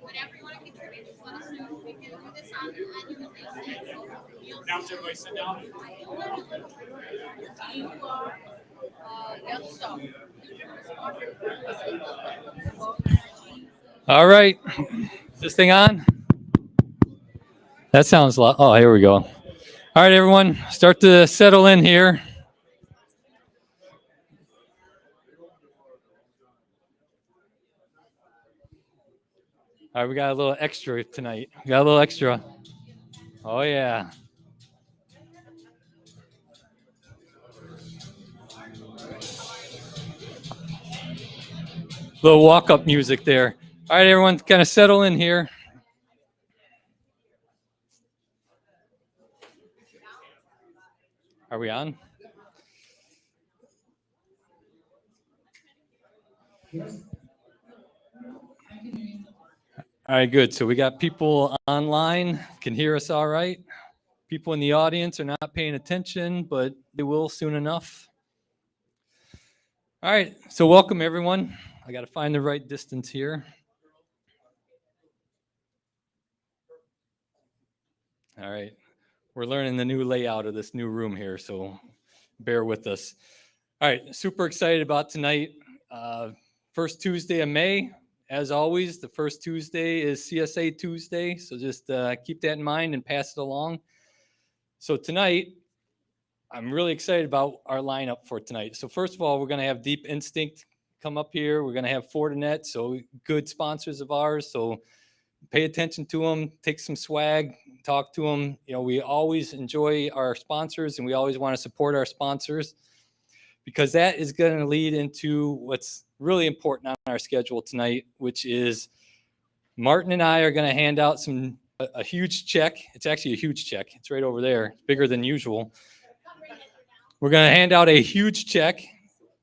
Whatever you want to contribute, just let us know. We can do this on your release. Now, everybody sit down. Yep, so. All right. Is this thing on? That sounds loud. Oh, here we go. All right, everyone, start to settle in here. All right, we got a little extra tonight. We got a little extra. Oh, yeah. Little walk-up music there. All right, everyone, kind of settle in here. Are we on? All right, good. So we got people online, can hear us all right. People in the audience are not paying attention, but they will soon enough. All right, so welcome everyone. I got to find the right distance here. All right, we're learning the new layout of this new room here, so bear with us. All right, super excited about tonight. First Tuesday of May. As always, the first Tuesday is CSA Tuesday, so just keep that in mind and pass it along. So tonight, I'm really excited about our lineup for tonight. So first of all, we're going to have Deep Instinct come up here. We're going to have Fortinet, so good sponsors of ours. So pay attention to them, take some swag, talk to them. You know, we always enjoy our sponsors, and we always want to support our sponsors, because that is going to lead into what's really important on our schedule tonight, which is Martin and I are going to hand out a huge check. It's actually a huge check. It's right over there. It's bigger than usual. We're going to hand out a huge check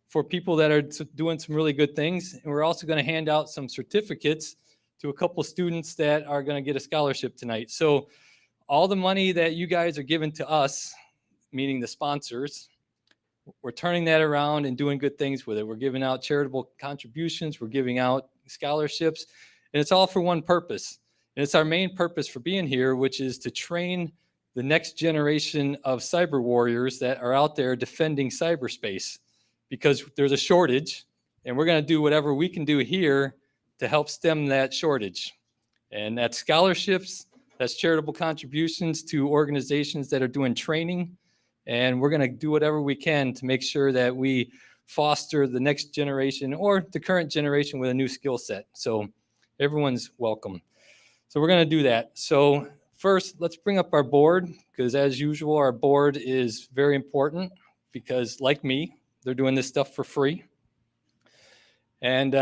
for people that are doing some really good things. And we're also going to hand out some certificates to a couple students that are going to get a scholarship tonight. So all the money that you guys are giving to us, meaning the sponsors, we're turning that around and doing good things with it. We're giving out charitable contributions. We're giving out scholarships. And it's all for one purpose. And it's our main purpose for being here, which is to train the next generation of cyber warriors that are out there defending cyberspace, because there's a shortage, and we're going to do whatever we can do here to help stem that shortage. And that's scholarships, that's charitable contributions to organizations that are doing training. And we're going to do whatever we can to make sure that we foster the next generation or the current generation with a new skill set. So everyone's welcome. So we're going to do that. So first, let's bring up our board, because as usual, our board is very important, because like me, they're doing this stuff for free. And,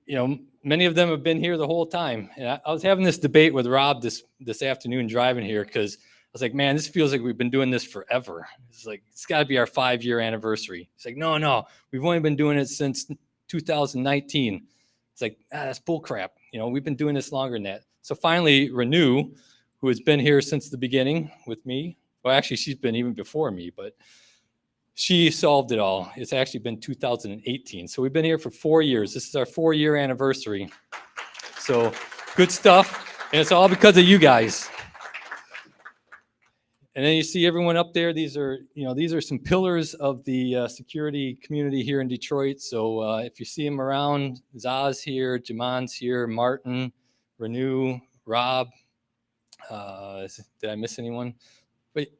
you know, many of them have been here the whole time. And I was having this debate with Rob this afternoon driving here, because I was like, man, this feels like we've been doing this forever. It's like, it's got to be our 5-year anniversary. It's like, no, we've only been doing it since 2019. It's like, that's bull crap. You know, we've been doing this longer than that. So finally, Renew, who has been here since the beginning with me. Well, actually, she's been even before me, but she solved it all. It's actually been 2018. So we've been here for 4 years. This is our 4-year anniversary. So good stuff. And it's all because of you guys. And then you see everyone up there. These are some pillars of the security community here in Detroit. So if you see them around, Zaz here, Jamon's here, Martin, Renew, Rob. Did I miss anyone? Wait,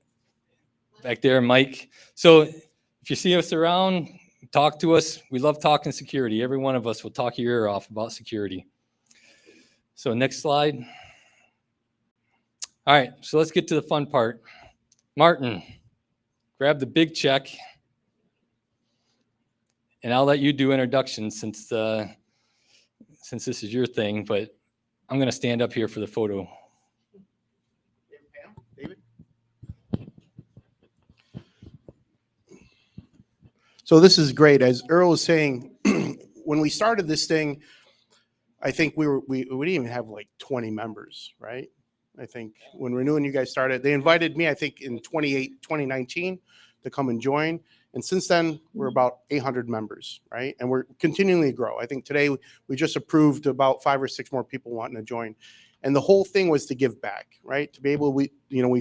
back there, Mike. So if you see us around, talk to us. We love talking security. Every one of us will talk your ear off about security. So next slide. All right, so let's get to the fun part. Martin, grab the big check, and I'll let you do introductions since this is your thing, but I'm going to stand up here for the photo. David? So this is great. As Earl was saying, when we started this thing, I think we didn't even have like 20 members, right? I think when Renew and you guys started, they invited me, I think in 2019 to come and join. And since then, we're about 800 members, right? And we're continuing to grow. I think today we just approved about 5 or 6 more people wanting to join. And the whole thing was to give back, right? To be able, we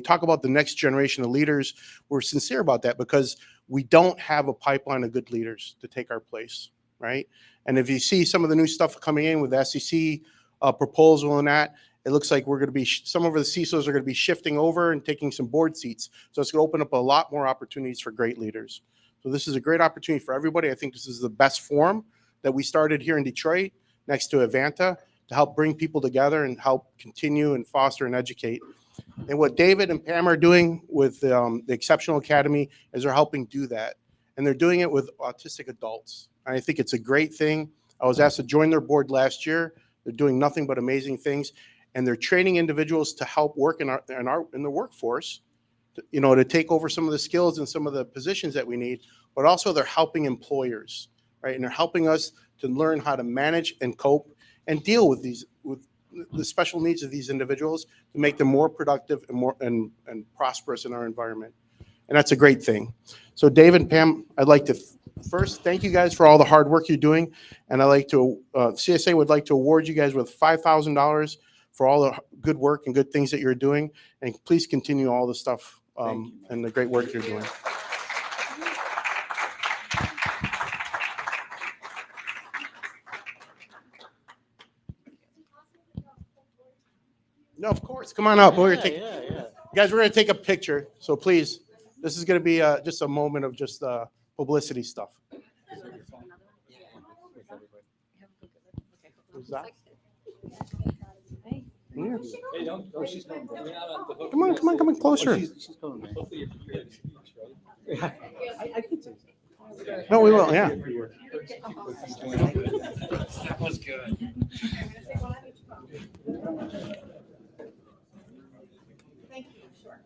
talk about the next generation of leaders. We're sincere about that because we don't have a pipeline of good leaders to take our place, right? And if you see some of the new stuff coming in with the SEC proposal and that, it looks like we're going to be, some of the CISOs are going to be shifting over and taking some board seats. So it's going to open up a lot more opportunities for great leaders. So this is a great opportunity for everybody. I think this is the best forum that we started here in Detroit next to Avanta to help bring people together and help continue and foster and educate. And what David and Pam are doing with the Exceptional Academy is they're helping do that. And they're doing it with autistic adults. And I think it's a great thing. I was asked to join their board last year. They're doing nothing but amazing things. And they're training individuals to help work in the workforce, to take over some of the skills and some of the positions that we need, but also they're helping employers, right? And they're helping us to learn how to manage and cope and deal with the special needs of these individuals to make them more productive and more and prosperous in our environment. And that's a great thing. So Dave and Pam, I'd like to first thank you guys for all the hard work you're doing. And I'd like to, CSA would like to award you guys with $5,000 for all the good work and good things that you're doing. And please continue all the stuff and the great work you're doing. No, of course. Come on up. We're gonna take, guys, we're going to take a picture. So please, this is going to be just a moment of just publicity stuff. Who's that? Yeah. Hey, don't, she's coming. Come on, closer. She's coming, man. I could say so. No, we will, yeah. That was good. Thank you, sure.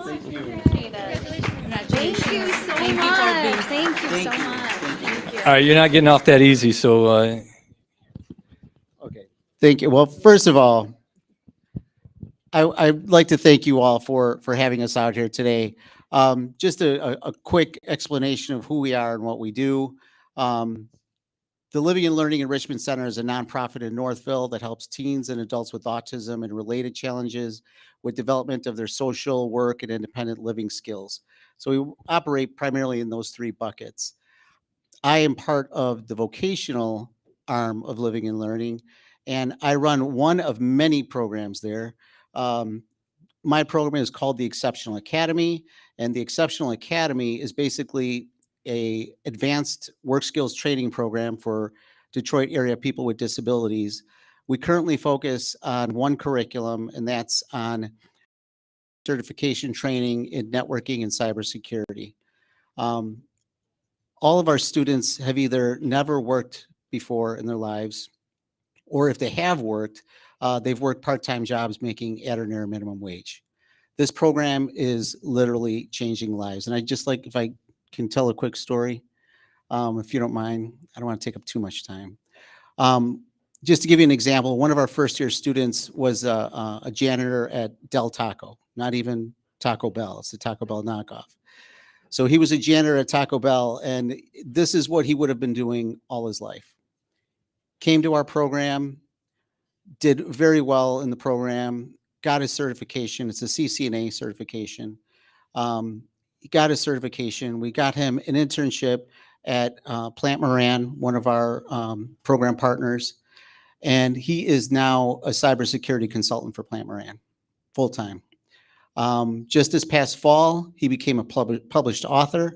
Thank you. Thank you. Thank you so much. Thank you so much. Thank you. All right, you're not getting off that easy, so Okay. Thank you. Well, first of all, I'd like to thank you all for having us out here today. Just a quick explanation of who we are and what we do. The Living and Learning Enrichment Center is a nonprofit in Northville that helps teens and adults with autism and related challenges with development of their social work and independent living skills. So we operate primarily in those 3 buckets. I am part of the vocational arm of Living and Learning, and I run one of many programs there. My program is called the Exceptional Academy, and the Exceptional Academy is basically a advanced work skills training program for Detroit area people with disabilities. We currently focus on one curriculum, and that's on certification training in networking and cybersecurity. All of our students have either never worked before in their lives, or if they have worked, they've worked part-time jobs making at or near minimum wage. This program is literally changing lives. And I just like, if I can tell a quick story, if you don't mind, I don't want to take up too much time. Just to give you an example, one of our first year students was a janitor at Del Taco, not even Taco Bell. It's a Taco Bell knockoff. So he was a janitor at Taco Bell, and this is what he would have been doing all his life. Came to our program, did very well in the program, got his certification. It's a CCNA certification. He got his certification. We got him an internship at Plant Moran, one of our program partners. And he is now a cybersecurity consultant for Plant Moran, full-time. Just this past fall, he became a published author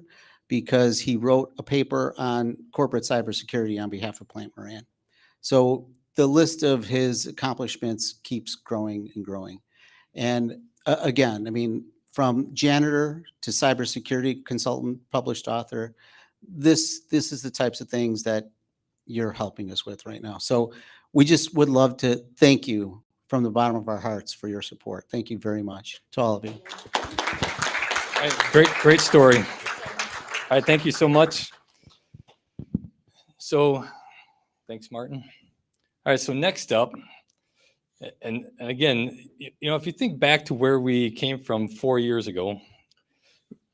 because he wrote a paper on corporate cybersecurity on behalf of Plant Moran. So the list of his accomplishments keeps growing and growing. And again, I mean, from janitor to cybersecurity consultant, published author, this is the types of things that you're helping us with right now. So we just would love to thank you from the bottom of our hearts for your support. Thank you very much to all of you. All right, great story. All right, thank you so much. So, thanks, Martin. All right, so next up, and again, you know, if you think back to where we came from 4 years ago,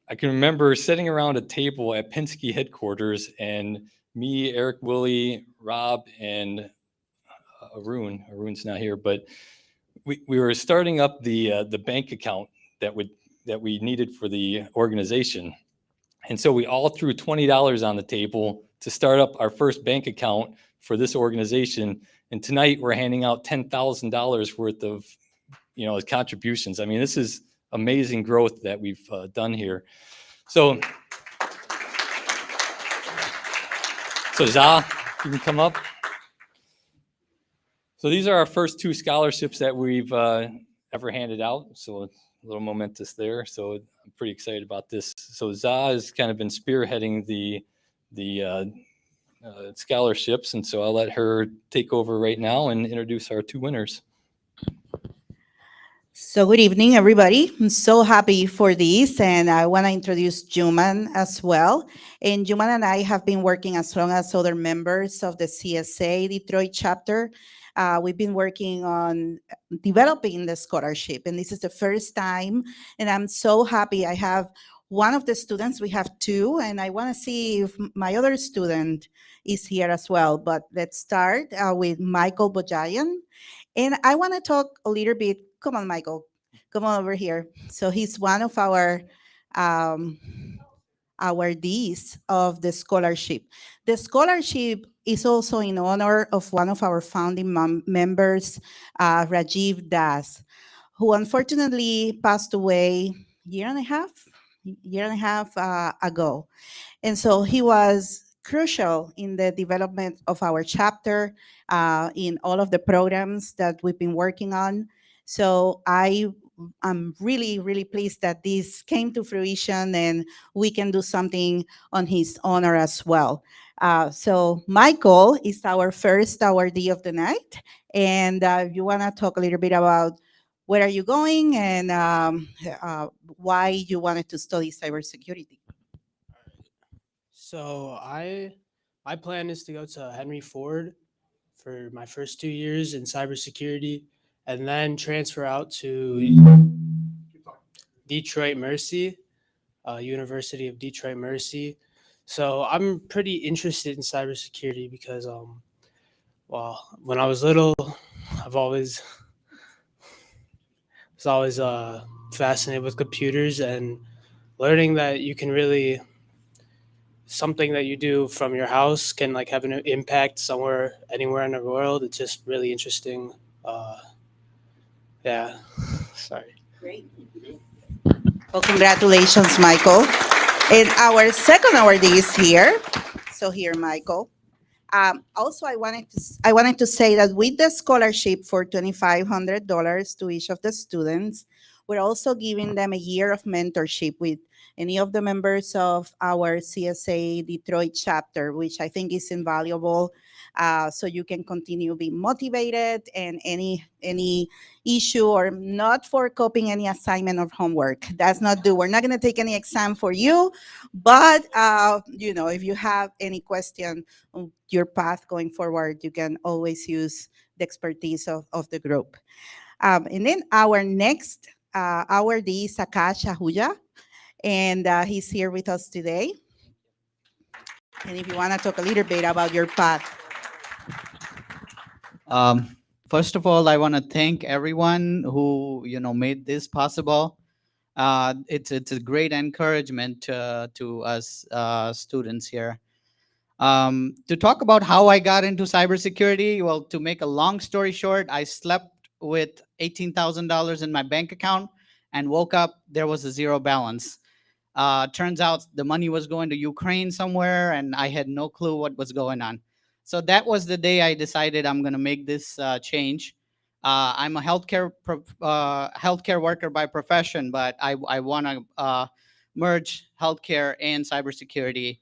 I can remember sitting around a table at Penske headquarters, and me, Eric, Willie, Rob, and Arun's not here, but we were starting up the bank account that we needed for the organization. And so we all threw $20 on the table to start up our first bank account for this organization. And tonight we're handing out $10,000 worth of, you know, contributions. I mean, this is amazing growth that we've done here. So Za, you can come up. So these are our first 2 scholarships that we've ever handed out. So a little momentous there. So I'm pretty excited about this. So Za has kind of been spearheading the scholarships. And so I'll let her take over right now and introduce our 2 winners. So good evening, everybody. I'm so happy for this, and I want to introduce Juman as well. And Juman and I have been working as long as other members of the CSA Detroit chapter. We've been working on developing the scholarship, and this is the first time, and I'm so happy. I have one of the students, we have 2, and I want to see if my other student is here as well. But let's start with Michael Bojayan. And I want to talk a little bit. Come on, Michael. Come on over here. So he's one of our awardees of the scholarship. The scholarship is also in honor of one of our founding members, Rajiv Das, who unfortunately passed away year and a half ago. And so he was crucial in the development of our chapter, in all of the programs that we've been working on. So I'm really, really pleased that this came to fruition and we can do something on his honor as well. So Michael is our first awardee of the night. And you want to talk a little bit about where are you going and why you wanted to study cybersecurity. So my plan is to go to Henry Ford for my first 2 years in cybersecurity, and then transfer out to Detroit Mercy, University of Detroit Mercy. So I'm pretty interested in cybersecurity because, well, when I was little, I was always fascinated with computers, and learning that you can really something that you do from your house can like have an impact somewhere, anywhere in the world. It's just really interesting. Yeah, sorry. Great. Well, congratulations, Michael. And our second awardee is here. So here, Michael. Also, I wanted to say that with the scholarship for $2,500 to each of the students, We're also giving them a year of mentorship with any of the members of our CSA Detroit chapter, which I think is invaluable. So you can continue being motivated, and any issue or not for copying any assignment or homework. That's not due. We're not going to take any exam for you, but if you have any question on your path going forward, you can always use the expertise of the group. And then our next awardee is Akash Ahuja, and he's here with us today. And if you want to talk a little bit about your path. First of all, I want to thank everyone who made this possible. It's a great encouragement to us students here. To talk about how I got into cybersecurity, well, to make a long story short, I slept with $18,000 in my bank account and woke up, there was a zero balance. Turns out the money was going to Ukraine somewhere, and I had no clue what was going on. So that was the day I decided I'm going to make this change. I'm a healthcare worker by profession, but I want to merge healthcare and cybersecurity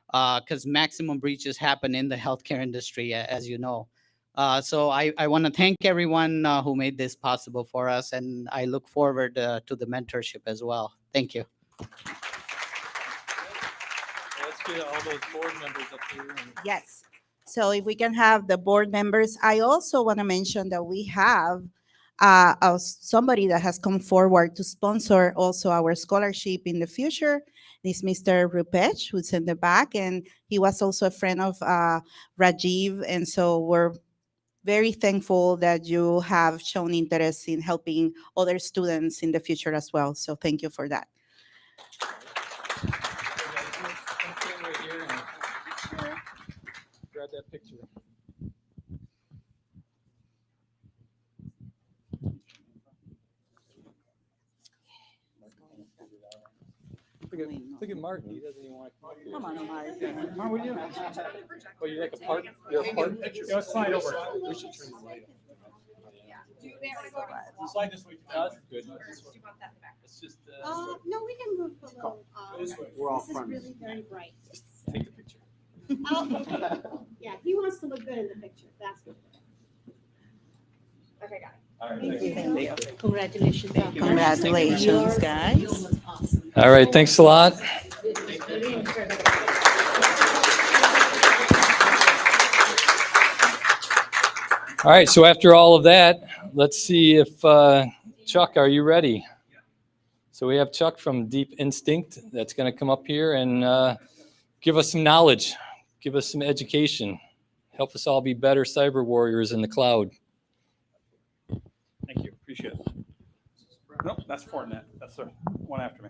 because maximum breaches happen in the healthcare industry, as you know. So I want to thank everyone who made this possible for us, and I look forward to the mentorship as well. Thank you. Let's get all those board members up here. Yes. So if we can have the board members, I also want to mention that we have somebody that has come forward to sponsor also our scholarship in the future. This Mr. Rupesh, who's in the back, and he was also a friend of Rajiv. And so we're very thankful that you have shown interest in helping other students in the future as well. So thank you for that. Grab that picture. Look at Martin. He doesn't even want to come up here. Come on, Omar. Martin, what are you doing? Oh, you're like a part? You're a part? Yeah, let's slide over. We should turn the light on. Slide this way. That's good. It's just. No, we can move a little. We're all This is friends. really very bright. Take the picture. Yeah, he wants to look good in the picture, that's good. Okay, got it. All right. Thank you. Congratulations. Congratulations, guys. All right. Thanks a lot. All right. So after all of that, let's see if Chuck, are you ready? So we have Chuck from Deep Instinct that's going to come up here and give us some knowledge, give us some education, help us all be better cyber warriors in the cloud. Thank you. Appreciate it. Nope, that's Fortinet. That's the one after me.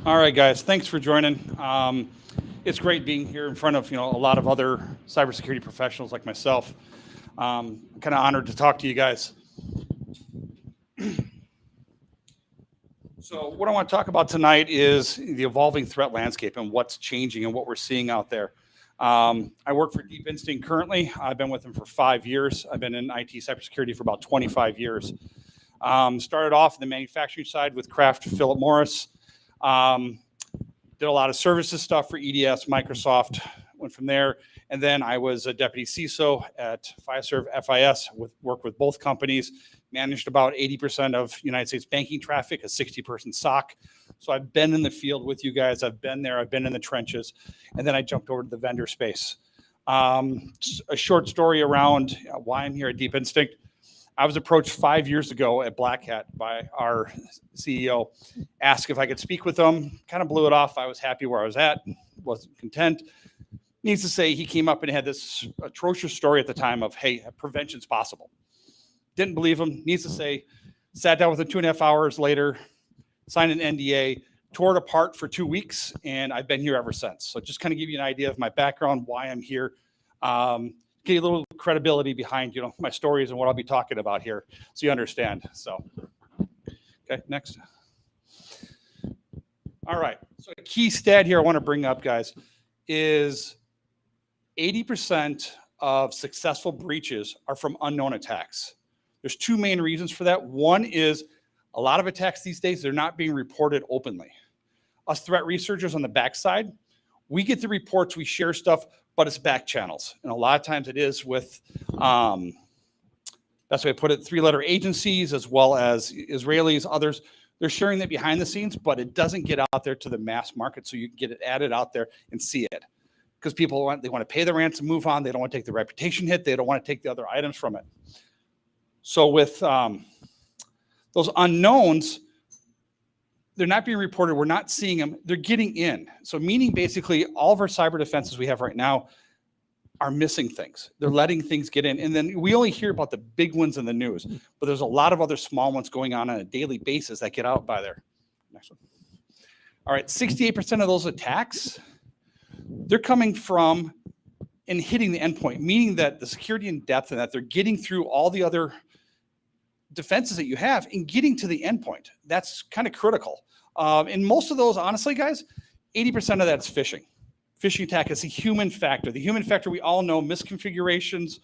All right, guys, thanks for joining. It's great being here in front of a lot of other cybersecurity professionals like myself. Kind of honored to talk to you guys. So what I want to talk about tonight is the evolving threat landscape and what's changing and what we're seeing out there. I work for Deep Instinct currently. I've been with them for 5 years. I've been in IT cybersecurity for about 25 years. Started off in the manufacturing side with Kraft Philip Morris. Did a lot of services stuff for EDS, Microsoft, went from there. And then I was a deputy CISO at Fiserv FIS, worked with both companies, managed about 80% of United States banking traffic, a 60-person SOC. So I've been in the field with you guys. I've been there. I've been in the trenches. And then I jumped over to the vendor space. Just a short story around why I'm here at Deep Instinct. I was approached 5 years ago at Black Hat by our CEO, asked if I could speak with them, kind of blew it off. I was happy where I was at, wasn't content. Needs to say he came up and had this atrocious story at the time of, hey, prevention's possible. Didn't believe him. Needs to say, sat down with him 2.5 hours later, signed an NDA, tore it apart for 2 weeks, and I've been here ever since. So just kind of give you an idea of my background, why I'm here. Get a little credibility behind, my stories and what I'll be talking about here, so you understand. So, okay, next. All right. So a key stat here I want to bring up, guys, is 80% of successful breaches are from unknown attacks. There's two main reasons for that. One is a lot of attacks these days, they're not being reported openly. Us threat researchers on the backside, we get the reports, we share stuff, but it's back channels. And a lot of times it is with, that's way I put it, 3-letter agencies as well as Israelis, others. They're sharing that behind the scenes, but it doesn't get out there to the mass market, so you can get it added out there and see it. Because people want to pay the ransom, move on. They don't want to take the reputation hit. They don't want to take the other items from it. So with those unknowns, they're not being reported. We're not seeing them. They're getting in. So meaning basically all of our cyber defenses we have right now are missing things. They're letting things get in. And then we only hear about the big ones in the news, but there's a lot of other small ones going on a daily basis that get out by there. Next one. All right, 68% of those attacks, they're coming from and hitting the endpoint, meaning that the security in depth and that they're getting through all the other defenses that you have and getting to the endpoint. That's kind of critical. And most of those, honestly, guys, 80% of that is phishing. Phishing attack is a human factor. The human factor, we all know, misconfigurations,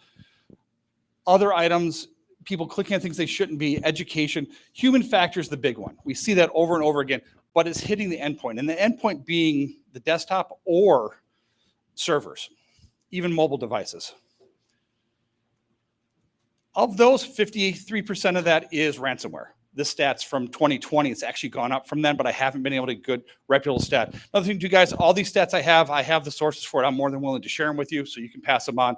other items, people clicking on things they shouldn't be, education. Human factor is the big one. We see that over and over again, but it's hitting the endpoint. And the endpoint being the desktop or servers, even mobile devices. Of those, 53% of that is ransomware. This stat's from 2020. It's actually gone up from then, but I haven't been able to get a good reputable stat. Another thing, you guys, all these stats I have the sources for it. I'm more than willing to share them with you so you can pass them on.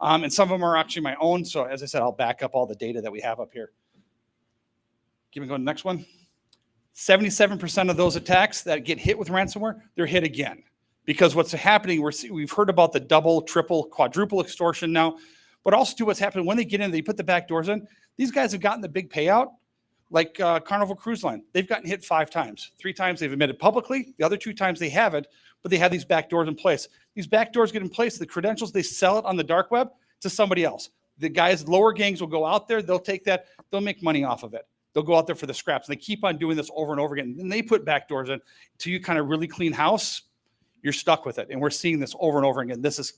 And some of them are actually my own. So as I said, I'll back up all the data that we have up here. Keep going to the next one. 77% of those attacks that get hit with ransomware, they're hit again. Because what's happening, we've heard about the double, triple, quadruple extortion now, but also too what's happening when they get in, they put the back doors in. These guys have gotten the big payout, like Carnival Cruise Line. They've gotten hit 5 times. 3 times they've admitted publicly. The other 2 times they haven't, but they have these back doors in place. These back doors get in place. The credentials, they sell it on the dark web to somebody else. The guys, lower gangs will go out there. They'll take that. They'll make money off of it. They'll go out there for the scraps. And they keep on doing this over and over again. And they put back doors in until you kind of really clean house. You're stuck with it. And we're seeing this over and over again. This is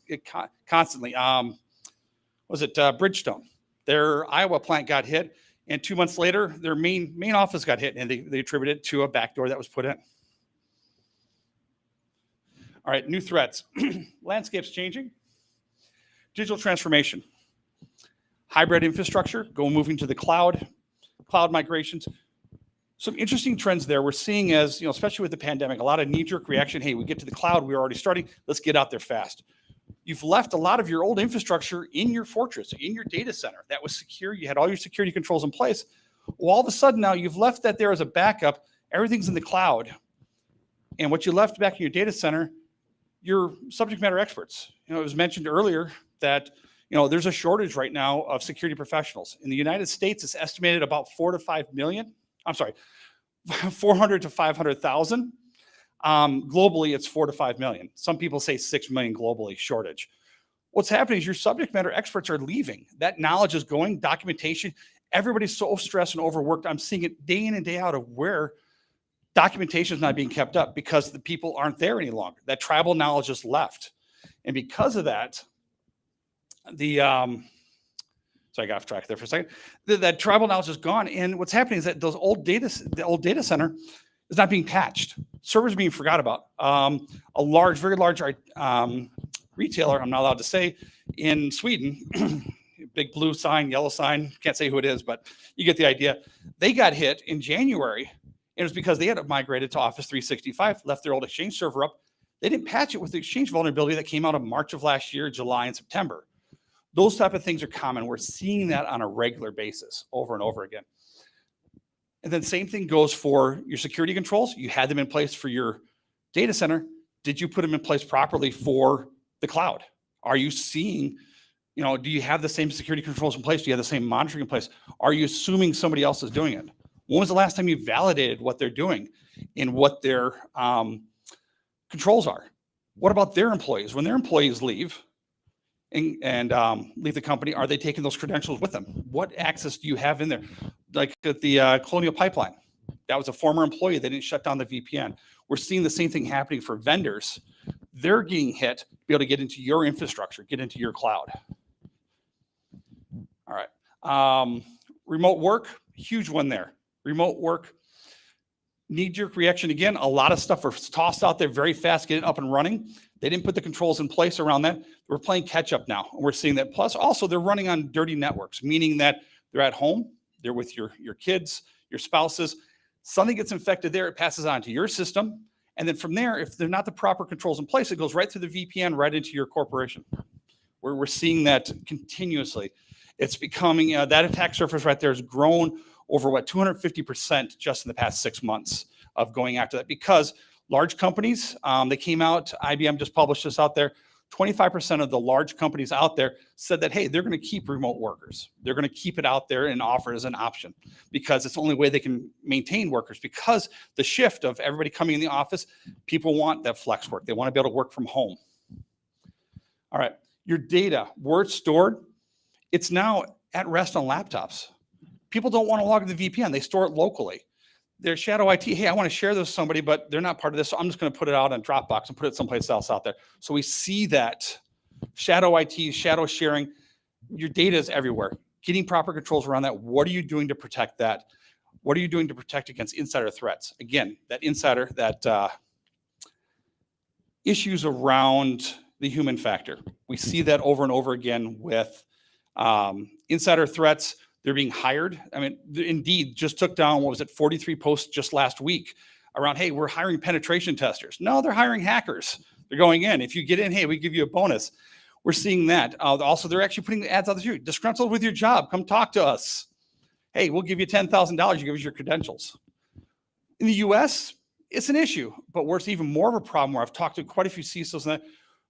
constantly. Was it Bridgestone? Their Iowa plant got hit. And 2 months later, their main office got hit. And they attributed it to a backdoor that was put in. All right, new threats. Landscape's changing. Digital transformation. Hybrid infrastructure, moving to the cloud migrations. Some interesting trends there we're seeing as, especially with the pandemic, a lot of knee-jerk reaction. Hey, we get to the cloud, we're already starting, let's get out there fast. You've left a lot of your old infrastructure in your fortress, in your data center. That was secure, you had all your security controls in place. Well, all of a sudden now you've left that there as a backup, everything's in the cloud. And what you left back in your data center, your subject matter experts. It was mentioned earlier that there's a shortage right now of security professionals. In the United States, it's estimated about 400 to 500,000. Globally, it's 4 to 5 million. Some people say 6 million globally shortage. What's happening is your subject matter experts are leaving. That knowledge is going, documentation. Everybody's so stressed and overworked. I'm seeing it day in and day out of where documentation is not being kept up because the people aren't there any longer. That tribal knowledge is left. And because of that, so I got off track there for a second. That tribal knowledge is gone, and what's happening is that the old data center is not being patched. Servers being forgot about. A very large retailer, I'm not allowed to say, in Sweden, big blue sign, yellow sign, can't say who it is, but you get the idea. They got hit in January, and it was because they had migrated to Office 365, left their old Exchange server up. They didn't patch it with the Exchange vulnerability that came out of March of last year, July and September. Those type of things are common. We're seeing that on a regular basis over and over again. And then same thing goes for your security controls. You had them in place for your data center. Did you put them in place properly for the cloud? Are you seeing, do you have the same security controls in place? Do you have the same monitoring in place? Are you assuming somebody else is doing it? When was the last time you validated what they're doing and what their controls are? What about their employees? When their employees leave, and leave the company, are they taking those credentials with them? What access do you have in there? Like at the Colonial Pipeline, that was a former employee. They didn't shut down the VPN. We're seeing the same thing happening for vendors. They're getting hit to be able to get into your infrastructure, get into your cloud. All right. Remote work, huge one there. Remote work, knee-jerk reaction. Again, a lot of stuff was tossed out there very fast, get it up and running. They didn't put the controls in place around that. We're playing catch up now. And we're seeing that. Plus, also, they're running on dirty networks, meaning that they're at home, they're with your kids, your spouses. Something gets infected there, it passes on to your system. And then from there, if they're not the proper controls in place, it goes right through the VPN, right into your corporation. We're seeing that continuously. It's becoming, that attack surface right there has grown over 250% just in the past 6 months of going after that, because large companies, they came out, IBM just published this out there, 25% of the large companies out there said that, hey, they're going to keep remote workers. They're going to keep it out there and offer it as an option because it's the only way they can maintain workers, because the shift of everybody coming in the office, people want that flex work. They want to be able to work from home. All right, your data, where it's stored, it's now at rest on laptops. People don't want to log into the VPN. They store it locally. Their shadow IT, hey, I want to share this with somebody, but they're not part of this, so I'm just going to put it out on Dropbox and put it someplace else out there. So we see that shadow IT, shadow sharing, your data is everywhere. Getting proper controls around that. What are you doing to protect that? What are you doing to protect against insider threats? Again, that insider, that issues around the human factor. We see that over and over again with insider threats. They're being hired. I mean, Indeed just took down, 43 posts just last week around, hey, we're hiring penetration testers. No, they're hiring hackers. They're going in. If you get in, hey, we give you a bonus. We're seeing that. Also, they're actually putting ads out there. Disgruntled with your job, come talk to us. Hey, we'll give you $10,000. You give us your credentials. In the US, it's an issue, but where it's even more of a problem, where I've talked to quite a few CISOs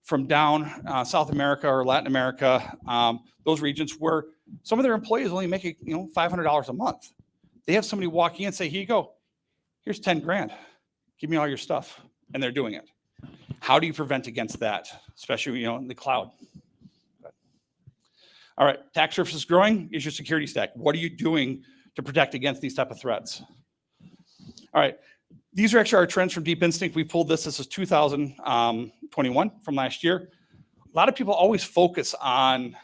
from down South America or Latin America, those regions where some of their employees only make $500 a month. They have somebody walk in and say, here you go, here's 10 grand, give me all your stuff, and they're doing it. How do you prevent against that, especially in the cloud? All right, attack surface is growing. Is your security stack? What are you doing to protect against these type of threats? All right, these are actually our trends from Deep Instinct. We pulled this. This is 2021 from last year. A lot of people always focus on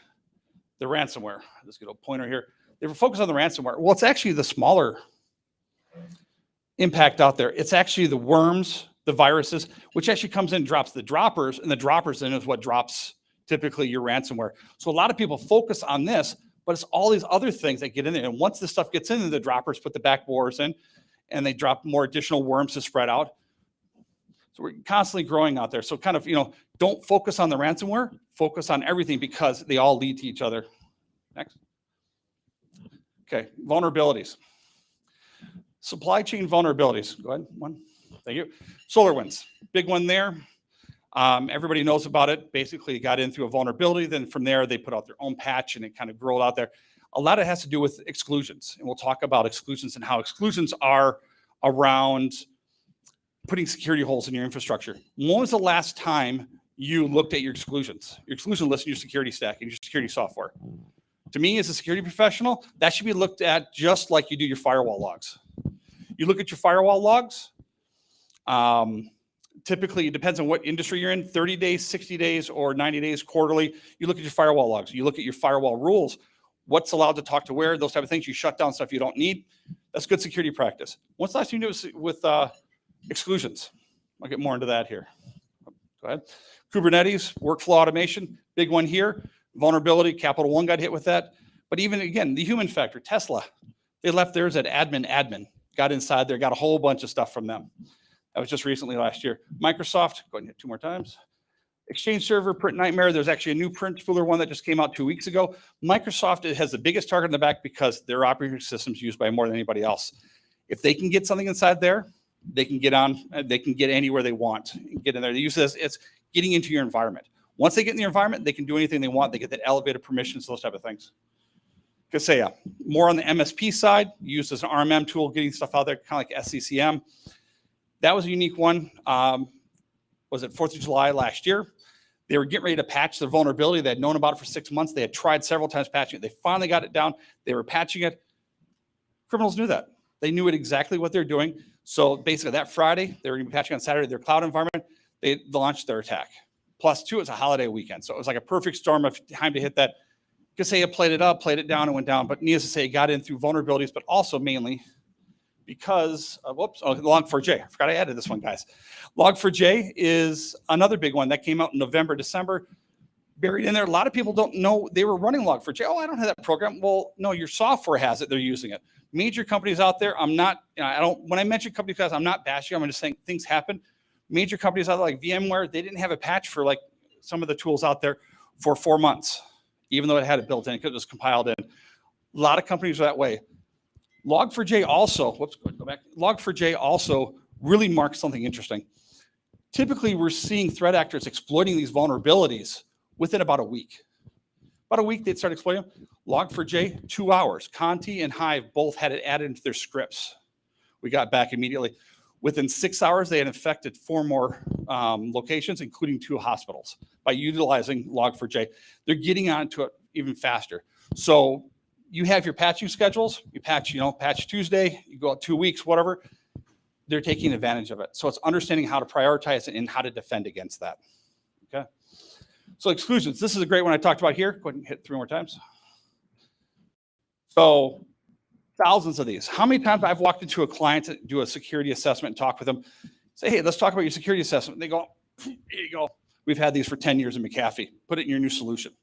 the ransomware. Let's get a pointer here. They were focused on the ransomware. Well, it's actually the smaller impact out there. It's actually the worms, the viruses, which actually comes in and drops the droppers, and the droppers then is what drops typically your ransomware. So a lot of people focus on this, but it's all these other things that get in there. And once this stuff gets in, the droppers put the backbores in, and they drop more additional worms to spread out. So we're constantly growing out there. So kind of, don't focus on the ransomware, focus on everything, because they all lead to each other. Next. Okay, vulnerabilities. Supply chain vulnerabilities. Go ahead, one. Thank you. SolarWinds, big one there. Everybody knows about it. Basically, it got in through a vulnerability. Then from there, they put out their own patch, and it kind of grew out there. A lot of it has to do with exclusions, and we'll talk about exclusions and how exclusions are around putting security holes in your infrastructure. When was the last time you looked at your exclusions list in your security stack and your security software? To me, as a security professional, that should be looked at just like you do your firewall logs. You look at your firewall logs. Typically, it depends on what industry you're in, 30 days, 60 days, or 90 days quarterly. You look at your firewall logs. You look at your firewall rules, what's allowed to talk to where, those type of things. You shut down stuff you don't need. That's good security practice. What's the last thing you do with exclusions? I'll get more into that here. Go ahead. Kubernetes, workflow automation, big one here. Vulnerability, Capital One got hit with that. But even, again, the human factor, Tesla, they left theirs at admin, got inside there, got a whole bunch of stuff from them. That was just recently last year. Microsoft, go ahead and hit 2 more times. Exchange server, print nightmare. There's actually a new print spooler one that just came out 2 weeks ago. Microsoft has the biggest target in the back because their operating system's used by more than anybody else. If they can get something inside there, they can get on, they can get anywhere they want, get in there. They use this, it's getting into your environment. Once they get in the environment, they can do anything they want. They get that elevated permissions, those type of things. CSA, more on the MSP side, used as an RMM tool, getting stuff out there, kind of like SCCM. That was a unique one. Was it 4th of July last year? They were getting ready to patch the vulnerability. They had known about it for 6 months. They had tried several times patching it. They finally got it down. They were patching it. Criminals knew that. They knew it exactly what they're doing. So basically that Friday, they were going to be patching on Saturday their cloud environment. They launched their attack. Plus 2, it was a holiday weekend. So it was like a perfect storm of time to hit that. Kaseya played it up, played it down, and went down. But needless to say, it got in through vulnerabilities, but also mainly because of, Log4j. I forgot I added this one, guys. Log4j is another big one that came out in November, December, buried in there. A lot of people don't know they were running Log4j. Oh, I don't have that program. Well, no, your software has it. They're using it. Major companies out there, I'm not, when I mention companies, guys, I'm not bashing. I'm just saying things happen. Major companies out there like VMware, they didn't have a patch for like some of the tools out there for 4 months, even though it had it built in, because it was compiled in. A lot of companies are that way. Log4j also, go back. Log4j also really marks something interesting. Typically, we're seeing threat actors exploiting these vulnerabilities within about a week. About a week, they'd start exploiting them. Log4j, 2 hours. Conti and Hive both had it added into their scripts. We got back immediately. Within 6 hours, they had infected 4 more locations, including 2 hospitals, by utilizing Log4j. They're getting onto it even faster. So you have your patching schedules. You patch, patch Tuesday. You go out 2 weeks, whatever. They're taking advantage of it. So it's understanding how to prioritize it and how to defend against that. Okay. So exclusions. This is a great one I talked about here. Go ahead and hit 3 more times. So thousands of these. How many times I've walked into a client to do a security assessment and talk with them, say, hey, let's talk about your security assessment. They go, here you go. We've had these for 10 years in McAfee. Put it in your new solution.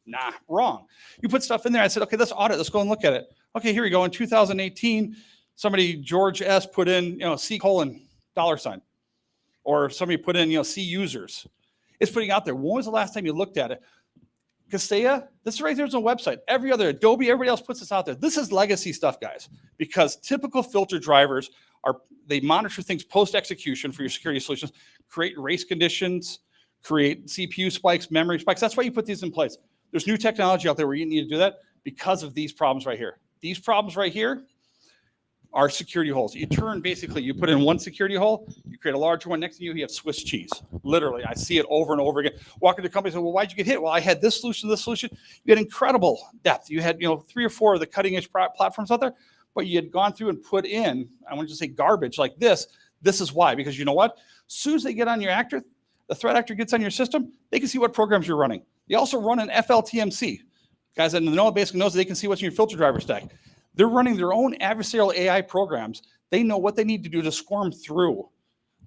Nah, wrong. You put stuff in there. I said, okay, let's audit. Let's go and look at it. Okay, here we go. In 2018, somebody, George S., put in, C:$ $. Or somebody put in, C users. It's putting out there. When was the last time you looked at it? Kaseya, this right there's a website. Every other Adobe, everybody else puts this out there. This is legacy stuff, guys, because typical filter drivers they monitor things post-execution for your security solutions, create race conditions, create CPU spikes, memory spikes. That's why you put these in place. There's new technology out there where you need to do that because of these problems right here. These problems right here are security holes. You put in one security hole, you create a larger one. Next to you have Swiss cheese. Literally, I see it over and over again. Walk into companies and say, well, why'd you get hit? Well, I had this solution, this solution. You had incredible depth. You had 3 or 4 of the cutting edge platforms out there, but you had gone through and put in, I want to say garbage like this. This is why, because you know what? As soon as they get on your actor, the threat actor gets on your system, they can see what programs you're running. They also run an FLTMC. Guys that know basically knows that they can see what's in your filter driver stack. They're running their own adversarial AI programs. They know what they need to do to swarm through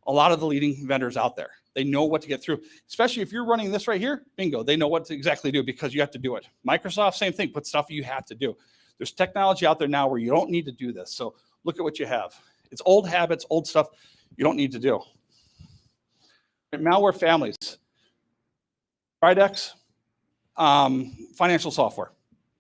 a lot of the leading vendors out there. They know what to get through, especially if you're running this right here, bingo, they know what to exactly do because you have to do it. Microsoft, same thing, put stuff you have to do. There's technology out there now where you don't need to do this. So look at what you have. It's old habits, old stuff you don't need to do. Malware families. Tridex, financial software.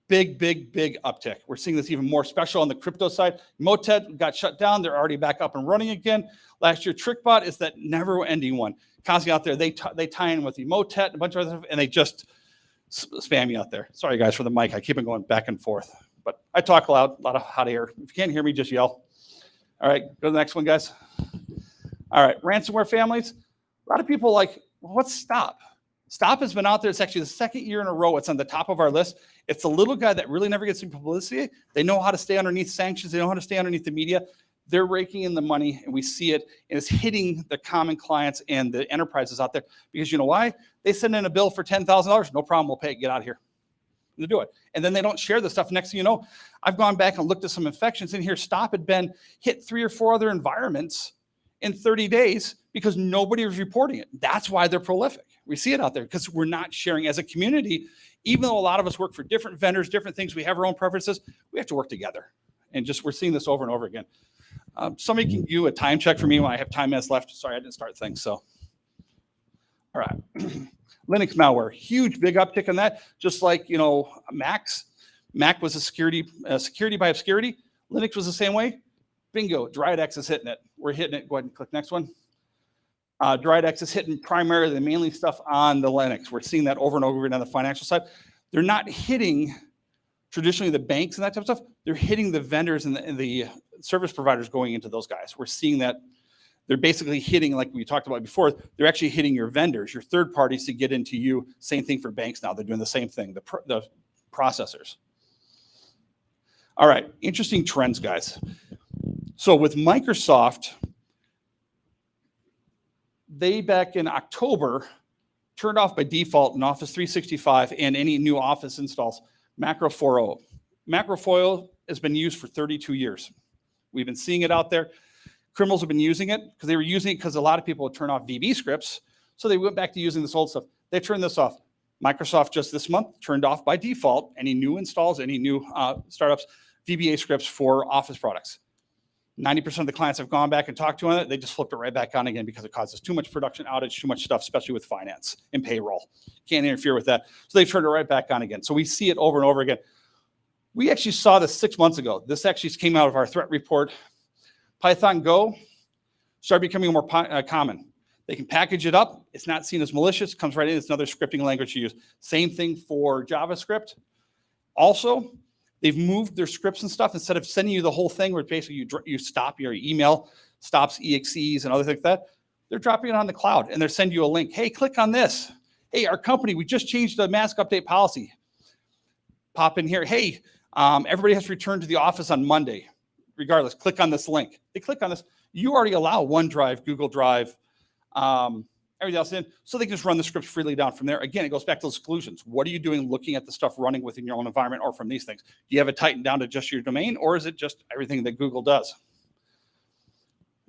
Big uptick. We're seeing this even more special on the crypto side. Motet got shut down. They're already back up and running again. Last year, TrickBot is that never-ending one. Constantly out there, they tie in with Emotet and a bunch of other stuff, and they just spam you out there. Sorry, guys, for the mic. I keep it going back and forth. But I talk loud, a lot of hot air. If you can't hear me, just yell. All right, go to the next one, guys. All right, ransomware families. A lot of people like, well, what's Stop? Stop has been out there. It's actually the 2nd year in a row. It's on the top of our list. It's the little guy that really never gets any publicity. They know how to stay underneath sanctions. They know how to stay underneath the media. They're raking in the money, and we see it, and it's hitting the common clients and the enterprises out there. Because you know why? They send in a bill for $10,000. No problem. We'll pay it. Get out of here. To do it. And then they don't share the stuff. Next thing you know, I've gone back and looked at some infections in here. Stop had been hit 3 or 4 other environments in 30 days because nobody was reporting it. That's why they're prolific. We see it out there because we're not sharing as a community. Even though a lot of us work for different vendors, different things, we have our own preferences, we have to work together. And just we're seeing this over and over again. Somebody can do a time check for me when I have 10 minutes left. Sorry, I didn't start things. So, all right. Linux malware, huge, big uptick on that. Just like, you know, Mac was a security by obscurity. Linux was the same way. Bingo, DriedX is hitting it. We're hitting it. Go ahead and click next one. DriedX is hitting primarily, mainly stuff on the Linux. We're seeing that over and over again on the financial side. They're not hitting traditionally the banks and that type of stuff. They're hitting the vendors and the service providers going into those guys. We're seeing that they're basically hitting, like we talked about before, they're actually hitting your vendors, your third parties to get into you. Same thing for banks now. They're doing the same thing, the processors. All right, interesting trends, guys. So with Microsoft, they back in October turned off by default in Office 365 and any new Office installs, Macro 4.0. Macro 4.0 has been used for 32 years. We've been seeing it out there. Criminals have been using it because they were using it because a lot of people would turn off VB scripts. So they went back to using this old stuff. They turned this off. Microsoft just this month turned off by default any new installs, any new startups, VBA scripts for Office products. 90% of the clients have gone back and talked to it. They just flipped it right back on again because it causes too much production outage, too much stuff, especially with finance and payroll. Can't interfere with that. So they turned it right back on again. So we see it over and over again. We actually saw this 6 months ago. This actually came out of our threat report. Python Go started becoming more common. They can package it up. It's not seen as malicious. Comes right in. It's another scripting language to use. Same thing for JavaScript. Also, they've moved their scripts and stuff. Instead of sending you the whole thing where basically you stop your email, stops EXEs and other things like that, they're dropping it on the cloud and they're sending you a link. Hey, click on this. Hey, our company, we just changed the mask update policy. Pop in here. Hey, everybody has to return to the office on Monday. Regardless, click on this link. They click on this. You already allow OneDrive, Google Drive, everything else in, so they can just run the scripts freely down from there. Again, it goes back to those exclusions. What are you doing looking at the stuff running within your own environment or from these things? Do you have it tightened down to just your domain, or is it just everything that Google does?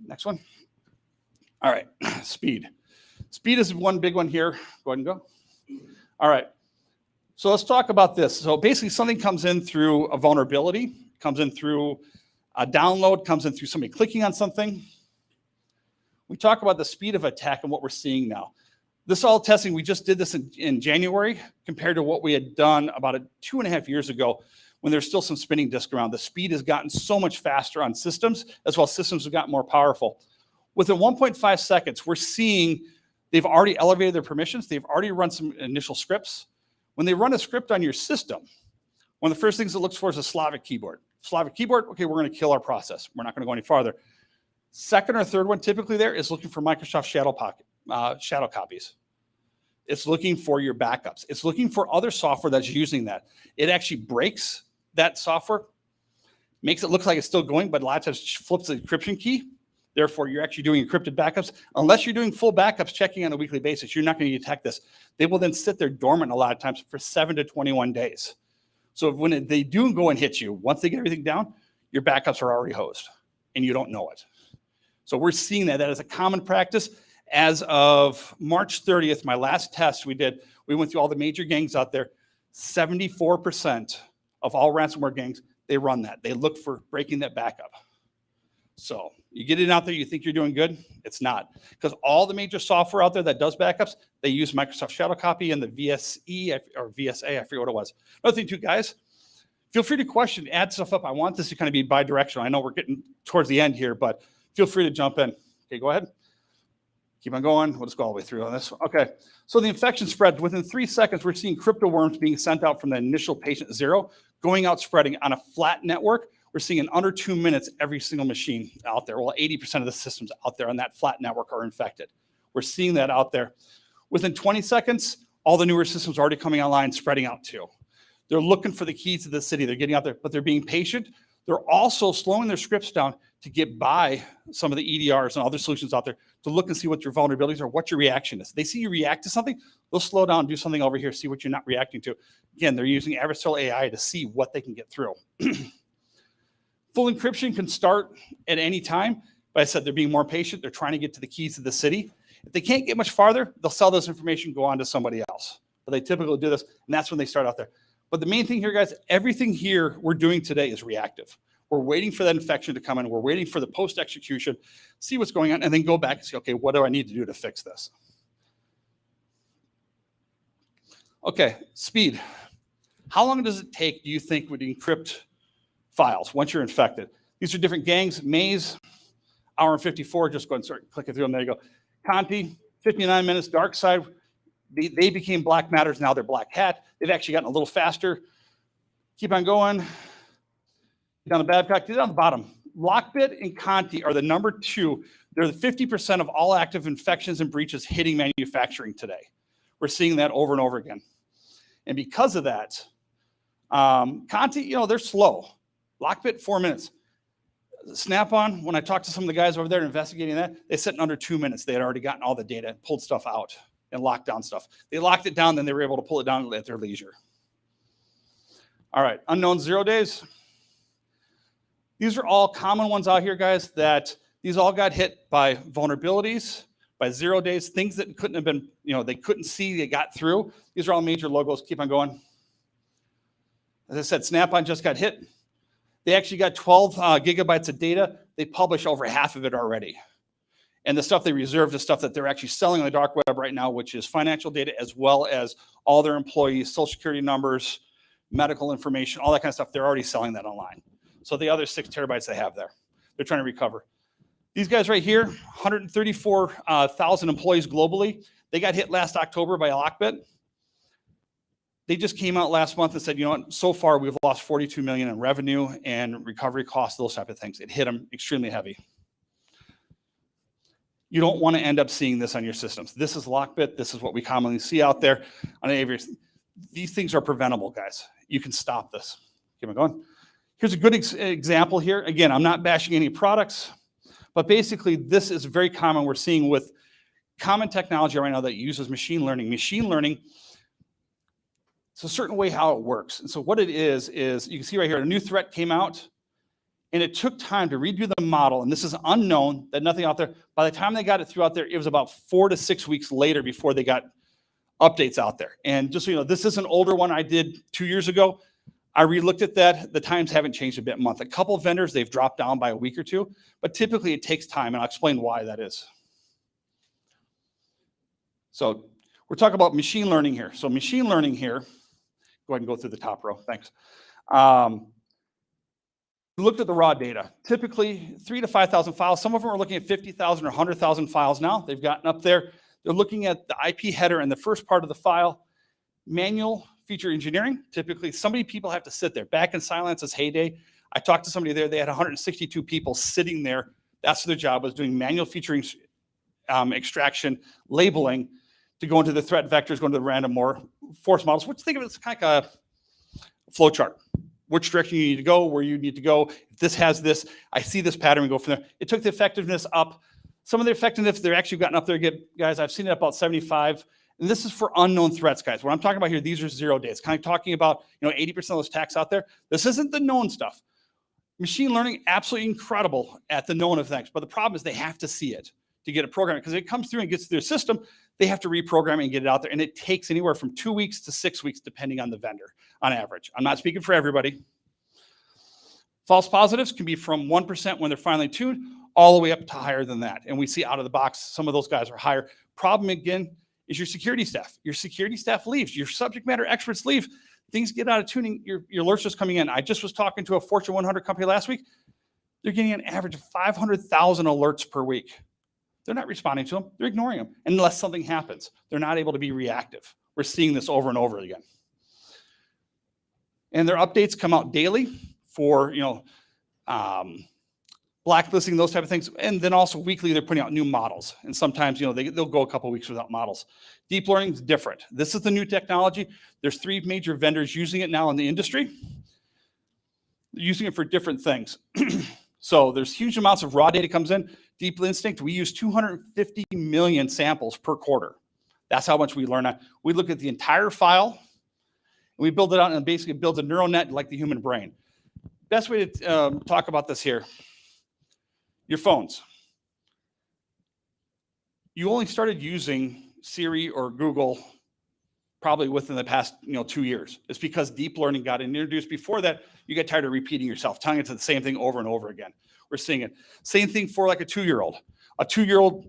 Next one. All right, speed. Speed is one big one here. Go ahead and go. All right. So let's talk about this. So basically something comes in through a vulnerability, comes in through a download, comes in through somebody clicking on something. We talk about the speed of attack and what we're seeing now. This all testing, we just did this in January compared to what we had done about 2.5 years ago when there's still some spinning disk around. The speed has gotten so much faster on systems, as well as systems have gotten more powerful. Within 1.5 seconds, we're seeing they've already elevated their permissions. They've already run some initial scripts. When they run a script on your system, one of the first things it looks for is a Slavic keyboard. Slavic keyboard, okay, we're going to kill our process. We're not going to go any farther. Second or third one typically there is looking for Microsoft shadow copies. It's looking for your backups. It's looking for other software that's using that. It actually breaks that software, makes it look like it's still going, but a lot of times flips the encryption key. Therefore, you're actually doing encrypted backups. Unless you're doing full backups checking on a weekly basis, you're not going to detect this. They will then sit there dormant a lot of times for 7 to 21 days. So when they do go and hit you, once they get everything down, your backups are already hosed and you don't know it. So we're seeing that is a common practice. As of March 30th, my last test we did, we went through all the major gangs out there. 74% of all ransomware gangs, they run that. They look for breaking that backup. So you get it out there, you think you're doing good. It's not. Because all the major software out there that does backups, they use Microsoft Shadow Copy and the VSE or VSA, I forget what it was. Another thing too, guys, feel free to question, add stuff up. I want this to kind of be bi-directional. I know we're getting towards the end here, but feel free to jump in. Okay, go ahead. Keep on going. We'll just go all the way through on this. Okay, so the infection spread. Within 3 seconds, we're seeing crypto worms being sent out from the initial patient 0, going out spreading on a flat network. We're seeing in under 2 minutes every single machine out there. Well, 80% of the systems out there on that flat network are infected. We're seeing that out there. Within 20 seconds, all the newer systems are already coming online, spreading out too. They're looking for the keys to the city. They're getting out there, but they're being patient. They're also slowing their scripts down, to get by some of the EDRs and other solutions out there to look and see what your vulnerabilities are, what your reaction is. They see you react to something, they'll slow down, do something over here, see what you're not reacting to. Again, they're using adversarial AI to see what they can get through. Full encryption can start at any time, but I said they're being more patient. They're trying to get to the keys of the city. If they can't get much farther, they'll sell this information, go on to somebody else. But they typically do this, and that's when they start out there. But the main thing here, guys, everything here we're doing today is reactive. We're waiting for that infection to come in. We're waiting for the post-execution, see what's going on, and then go back and say, okay, what do I need to do to fix this? Okay, speed. How long does it take, do you think, would encrypt files once you're infected? These are different gangs. Maze, hour and 54. Just go and start clicking through them. There you go. Conti, 59 minutes. Dark Side, they became Black Matters. Now they're Black Hat. They've actually gotten a little faster. Keep on going. Down the Babcock, down the bottom. Lockbit and Conti are the number 2. They're the 50% of all active infections and breaches hitting manufacturing today. We're seeing that over and over again. And because of that, Conti, you know, they're slow. Lockbit, 4 minutes. Snap-on, when I talked to some of the guys over there investigating that, they said in under 2 minutes they had already gotten all the data and pulled stuff out and locked down stuff. They locked it down, then they were able to pull it down at their leisure. All right, unknown 0 days. These are all common ones out here, guys, that these all got hit by vulnerabilities, by 0 days, things that couldn't have been, you know, they couldn't see, they got through. These are all major logos. Keep on going. As I said, Snap-on just got hit. They actually got 12 gigabytes of data. They published over half of it already. And the stuff they reserved is stuff that they're actually selling on the dark web right now, which is financial data as well as all their employees, social security numbers, medical information, all that kind of stuff. They're already selling that online. So the other 6 terabytes they have there, they're trying to recover. These guys right here, 134,000 employees globally. They got hit last October by Lockbit. They just came out last month and said, you know what, so far we've lost 42 million in revenue and recovery costs, those type of things. It hit them extremely heavy. You don't want to end up seeing this on your systems. This is Lockbit. This is what we commonly see out there on aviators. These things are preventable, guys. You can stop this. Keep on going. Here's a good example here. Again, I'm not bashing any products, but basically this is very common. We're seeing with common technology right now that uses machine learning. Machine learning, it's a certain way how it works. And so what it is you can see right here, a new threat came out and it took time to redo the model. And this is unknown, that nothing out there. By the time they got it through out there, it was about 4 to 6 weeks later before they got updates out there. And just so you know, this is an older one I did 2 years ago. I re-looked at that. The times haven't changed a bit month. A couple of vendors, they've dropped down by a week or two, but typically it takes time, and I'll explain why that is. So we're talking about machine learning here. So machine learning here, go ahead and go through the top row, thanks. We looked at the raw data, typically 3,000 to 5,000 files. Some of them are looking at 50,000 or 100,000 files now. They've gotten up there. They're looking at the IP header and the first part of the file. Manual feature engineering, typically people have to sit there. Back in Silence's heyday, I talked to somebody there, they had 162 people sitting there. That's what their job was, doing manual featuring extraction, labeling to go into the threat vectors, go into the random force models, which think of it as kind of like a flow chart. Which direction you need to go, where you need to go. If this has this, I see this pattern, we go from there. It took the effectiveness up. Some of the effectiveness, they're actually gotten up there, guys, I've seen it about 75. And this is for unknown threats, guys. What I'm talking about here, these are 0 days. Kind of talking about, 80% of those attacks out there. This isn't the known stuff. Machine learning, absolutely incredible at the known effects. But the problem is they have to see it to get it programmed. Because it comes through and gets through their system, they have to reprogram it and get it out there. And it takes anywhere from 2 weeks to 6 weeks, depending on the vendor, on average. I'm not speaking for everybody. False positives can be from 1% when they're finely tuned, all the way up to higher than that. And we see out of the box, some of those guys are higher. Problem, again, is your security staff. Your security staff leaves. Your subject matter experts leave. Things get out of tuning. Your alerts just coming in. I just was talking to a Fortune 100 company last week. They're getting an average of 500,000 alerts per week. They're not responding to them. They're ignoring them unless something happens. They're not able to be reactive. We're seeing this over and over again. And their updates come out daily for, blacklisting, those type of things. And then also weekly, they're putting out new models. And sometimes, they'll go a couple of weeks without models. Deep learning is different. This is the new technology. There's 3 major vendors using it now in the industry. They're using it for different things. So there's huge amounts of raw data comes in. Deep Instinct, we use 250 million samples per quarter. That's how much we learn. We look at the entire file, and we build it out, and basically builds a neural net like the human brain. Best way to talk about this here, your phones. You only started using Siri or Google probably within the past 2 years. It's because deep learning got introduced. Before that, you get tired of repeating yourself, telling it to the same thing over and over again. We're seeing it. Same thing for like a 2-year-old. A 2-year-old,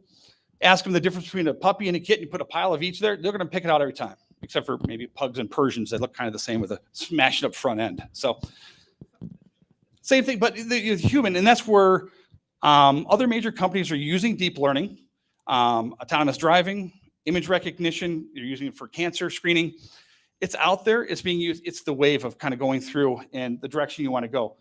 ask them the difference between a puppy and a kitten, you put a pile of each there, they're gonna pick it out every time, except for maybe pugs and Persians that look kind of the same with a smashed up front end. So same thing, but the human, and that's where other major companies are using deep learning, autonomous driving, image recognition, you're using it for cancer screening. It's out there, it's being used, it's the wave of kind of going through and the direction you want to go.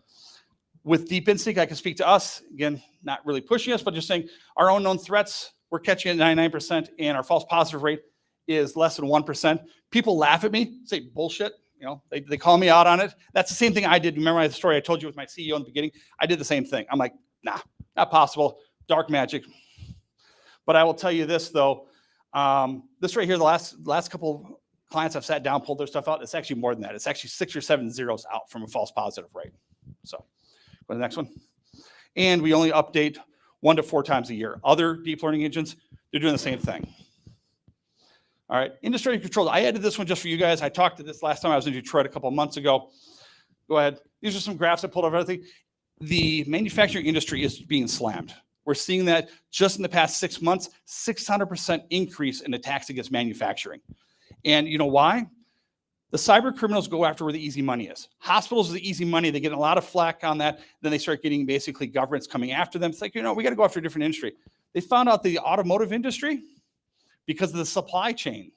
With Deep Instinct, I can speak to us, again, not really pushing us, but just saying our own known threats, we're catching at 99%, and our false positive rate is less than 1%. People laugh at me, say bullshit, they call me out on it. That's the same thing I did. Remember the story I told you with my CEO in the beginning? I did the same thing. I'm like, nah, not possible, dark magic. But I will tell you this though, this right here, the last couple clients I've sat down, pulled their stuff out, it's actually more than that. It's actually 6 or 7 zeros out from a false positive rate. So go to the next one. And we only update 1 to 4 times a year. Other deep learning engines, they're doing the same thing. All right, industry controls. I added this one just for you guys. I talked to this last time I was in Detroit a couple of months ago. Go ahead. These are some graphs I pulled of everything. The manufacturing industry is being slammed. We're seeing that just in the past 6 months, 600% increase in attacks against manufacturing. And you know why? The cyber criminals go after where the easy money is. Hospitals are the easy money. They get a lot of flack on that. Then they start getting basically governments coming after them. It's like, we got to go after a different industry. They found out the automotive industry, because of the supply chain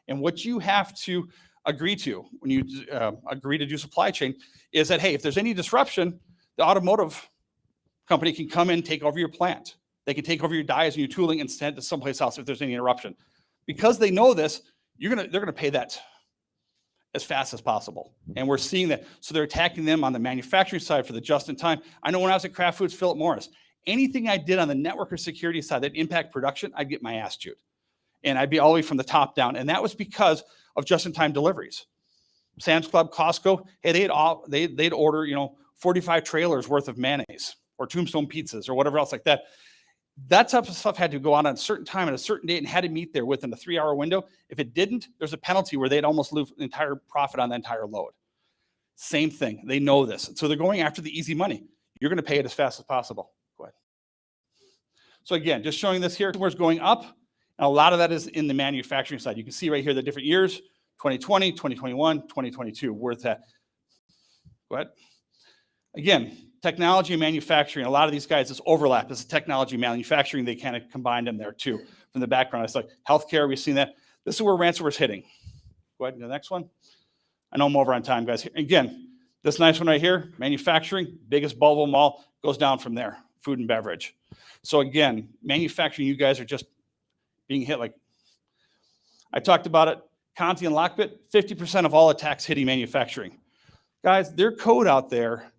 and what you have to agree to when you agree to do supply chain is that, hey, if there's any disruption, the automotive company can come in, take over your plant. They can take over your dies and your tooling and send it to someplace else if there's any interruption. Because they know this, they're gonna pay that as fast as possible. And we're seeing that. So they're attacking them on the manufacturing side for the just in time. I know when I was at Kraft Foods, Philip Morris, anything I did on the network or security side that impact production, I'd get my ass chewed. And I'd be all the way from the top down. And that was because of just-in-time deliveries. Sam's Club, Costco, hey, they'd order, 45 trailers worth of mayonnaise or Tombstone pizzas or whatever else like that. That type of stuff had to go on a certain time at a certain date and had to meet there within a 3-hour window. If it didn't, there's a penalty where they'd almost lose the entire profit on the entire load. Same thing. They know this. So they're going after the easy money. You're going to pay it as fast as possible. Go ahead. So again, just showing this here, where it's going up. And a lot of that is in the manufacturing side. You can see right here the different years, 2020, 2021, 2022, worth that. Go ahead. Again, technology and manufacturing, a lot of these guys, this overlap. This is technology and manufacturing. They kind of combined them there too. From the background, it's like healthcare, we've seen that. This is where ransomware is hitting. Go ahead to the next one. I know I'm over on time, guys. Again, this nice one right here, manufacturing, biggest bulb of them all, goes down from there, food and beverage. So again, manufacturing, you guys are just being hit like, I talked about it, Conti and Lockbit, 50% of all attacks hitting manufacturing. Guys, their code out there,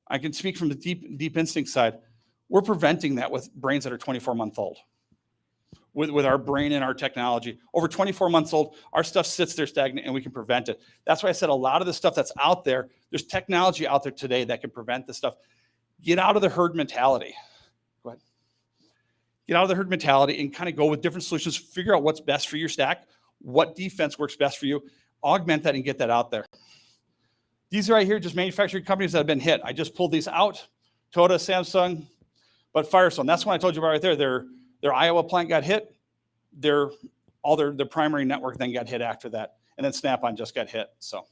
I can speak from the deep instinct side, we're preventing that with brains that are 24-month-old. With our brain and our technology. Over 24 months old, our stuff sits there stagnant and we can prevent it. That's why I said a lot of the stuff that's out there, there's technology out there today that can prevent this stuff. Get out of the herd mentality. Go ahead. Get out of the herd mentality and kind of go with different solutions. Figure out what's best for your stack, what defense works best for you, augment that and get that out there. These are right here, just manufacturing companies that have been hit. I just pulled these out, Toyota, Samsung, but Firestone. That's what I told you about right there. Their Iowa plant got hit. Their primary network then got hit after that. And then Snap-on just got hit, so.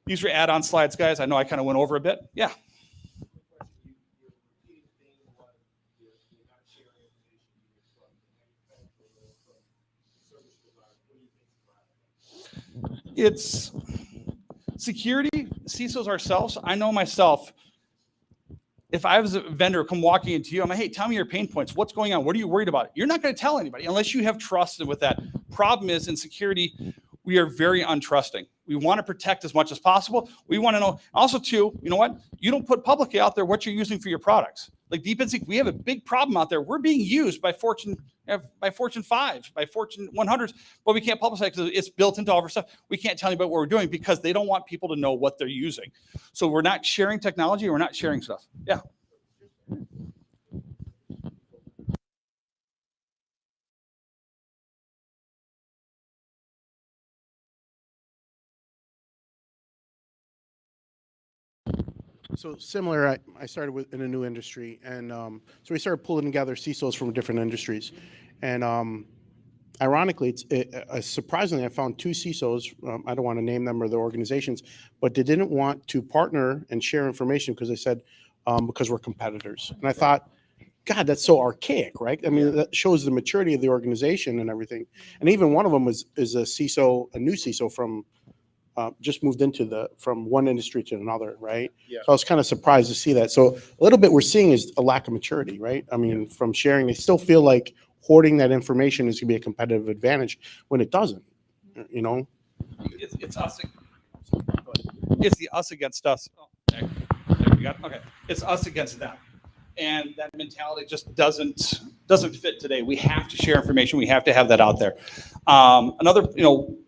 These are add-on slides, guys. I know I kind of went over a bit. Yeah. It's security, CISOs ourselves. I know myself, if I was a vendor come walking into you, I'm like, hey, tell me your pain points. What's going on? What are you worried about? You're not going to tell anybody unless you have trust with that. Problem is in security, we are very untrusting. We want to protect as much as possible. We want to know also too, you know what? You don't put publicly out there what you're using for your products. Like Deep Instinct, we have a big problem out there. We're being used by Fortune 5s, by Fortune 100s, but we can't publicize because it's built into all of our stuff. We can't tell anybody what we're doing because they don't want people to know what they're using. So we're not sharing technology. We're not sharing stuff. Yeah. So similar, I started with in a new industry, and so we started pulling together CISOs from different industries, and ironically, surprisingly, I found two CISOs. I don't want to name them or their organizations, but they didn't want to partner and share information because they said because we're competitors. And I thought, God, that's so archaic, right? I mean, that shows the maturity of the organization and everything. And even one of them is a CISO, a new CISO from. Just moved into from one industry to another, right? Yeah. So I was kind of surprised to see that. So a little bit we're seeing is a lack of maturity, right? I mean, from sharing, they still feel like hoarding that information is going to be a competitive advantage when it doesn't, you know? It's us. It's the us against us. Oh, there we go. Okay. It's us against them. And that mentality just doesn't fit today. We have to share information. We have to have that out there. Another,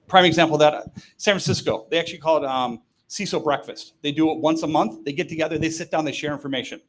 prime example of that, San Francisco, they actually call it CISO breakfast. They do it once a month. They get together, they sit down, they share information.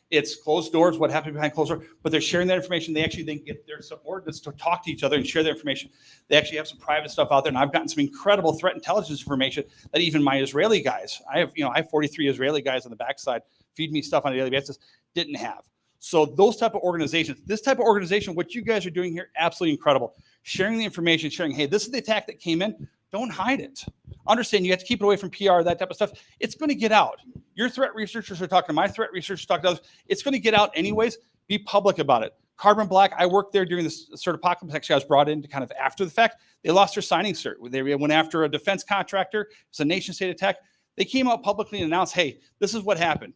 It's closed doors, what happens behind closed doors, but they're sharing that information. They actually then get their subordinates to talk to each other and share their information. They actually have some private stuff out there, and I've gotten some incredible threat intelligence information that even my Israeli guys, I have 43 Israeli guys on the backside, feed me stuff on a daily basis, didn't have. So those type of organizations, this type of organization, what you guys are doing here, absolutely incredible. Sharing the information, sharing, hey, this is the attack that came in. Don't hide it. Understand you have to keep it away from PR, that type of stuff. It's going to get out. Your threat researchers are talking to my threat researchers, talking to others. It's going to get out anyways. Be public about it. Carbon Black, I worked there during this sort of apocalypse. Actually, I was brought in to kind of after the fact. They lost their signing cert. They went after a defense contractor. It's a nation state attack. They came out publicly and announced, hey, this is what happened.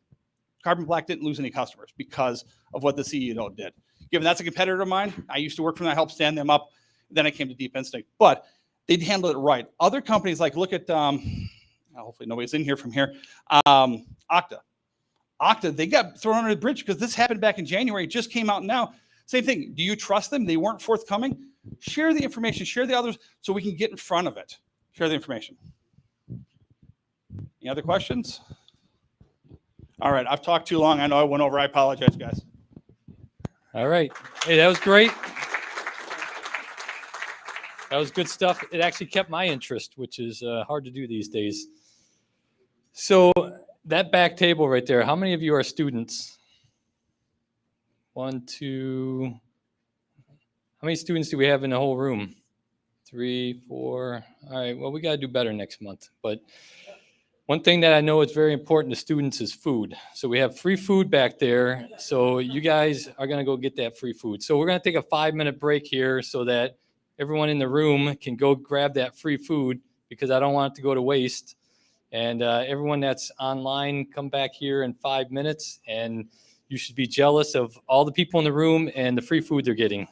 Carbon Black didn't lose any customers because of what the CEO did. Given that's a competitor of mine, I used to work for them. I helped stand them up. Then I came to Deep Instinct. But they handled it right. Other companies, like look at, hopefully nobody's in here from here, Okta. Okta, they got thrown under the bridge because this happened back in January. It just came out now. Same thing. Do you trust them? They weren't forthcoming. Share the information. Share the others so we can get in front of it. Share the information. Any other questions? All right, I've talked too long. I know I went over. I apologize, guys. All right. Hey, that was great. That was good stuff. It actually kept my interest, which is hard to do these days. So that back table right there, how many of you are students? 1, 2. How many students do we have in the whole room? 3, 4. All right, well, we got to do better next month. But one thing that I know is very important to students is food. So we have free food back there. So you guys are going to go get that free food. So we're going to take a 5-minute break here so that everyone in the room can go grab that free food because I don't want it to go to waste. And everyone that's online, come back here in 5 minutes. And you should be jealous of all the people in the room and the free food they're getting.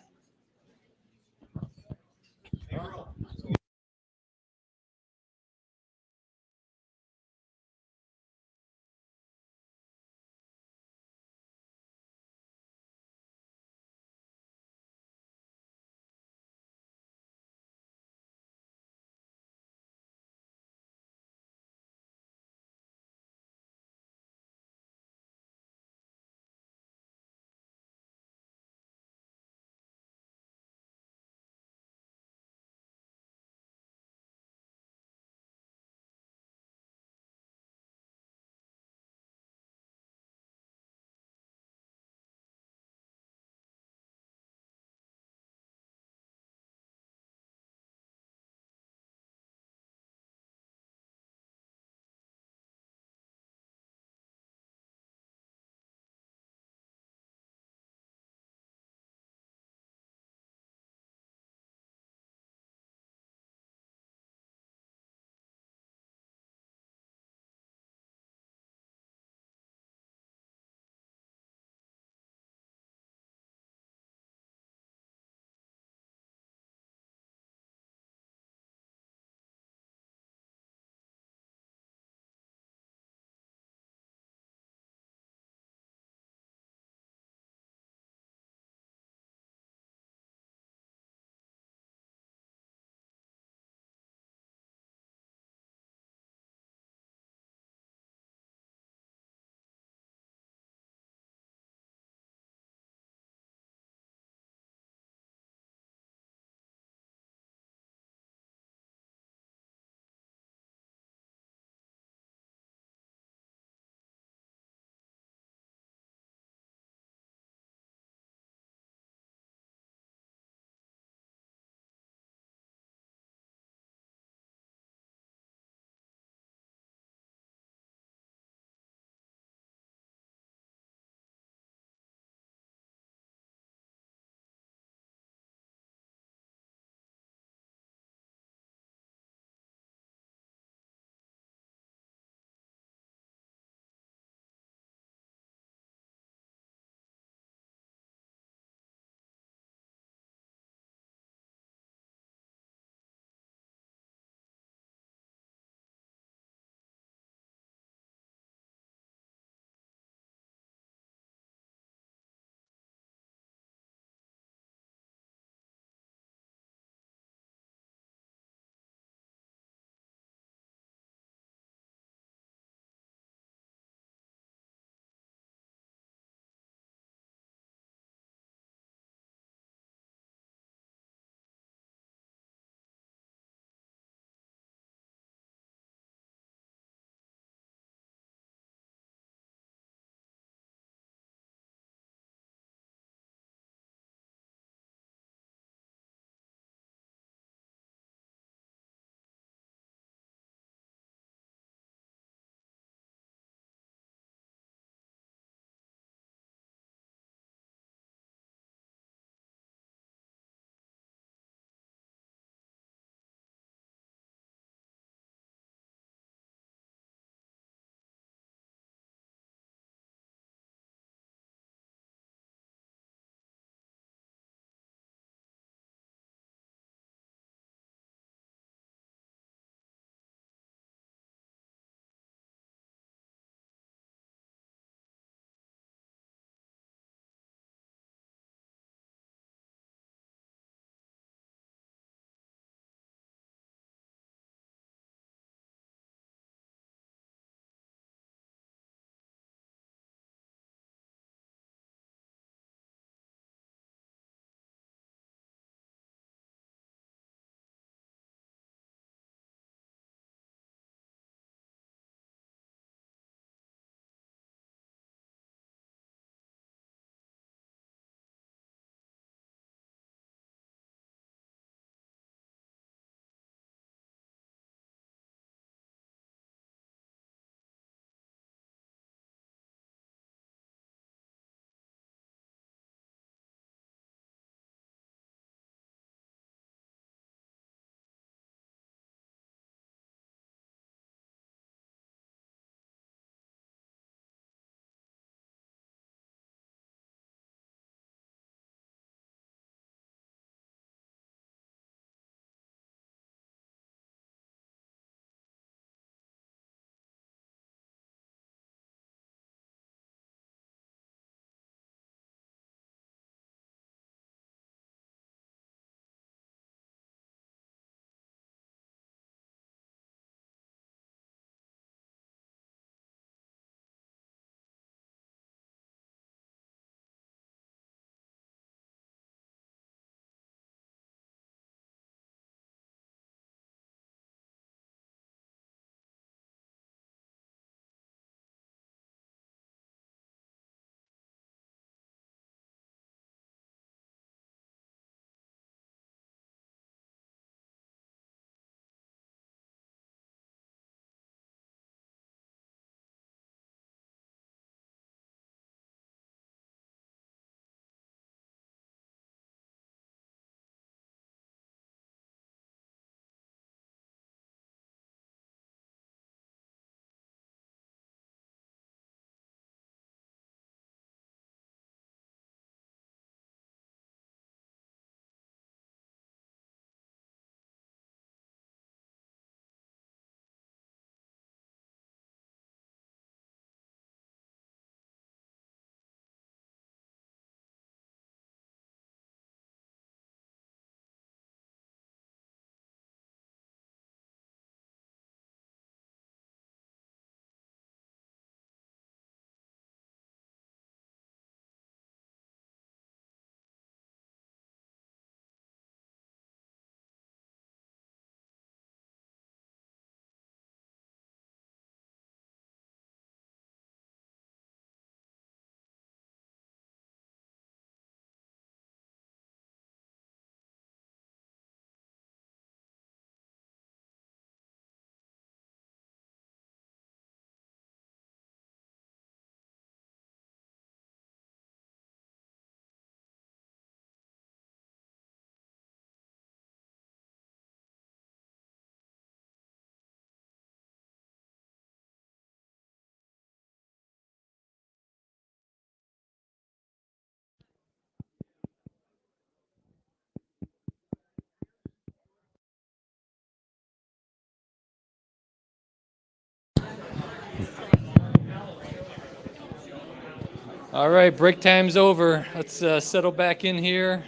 All right, break time's over. Let's settle back in here.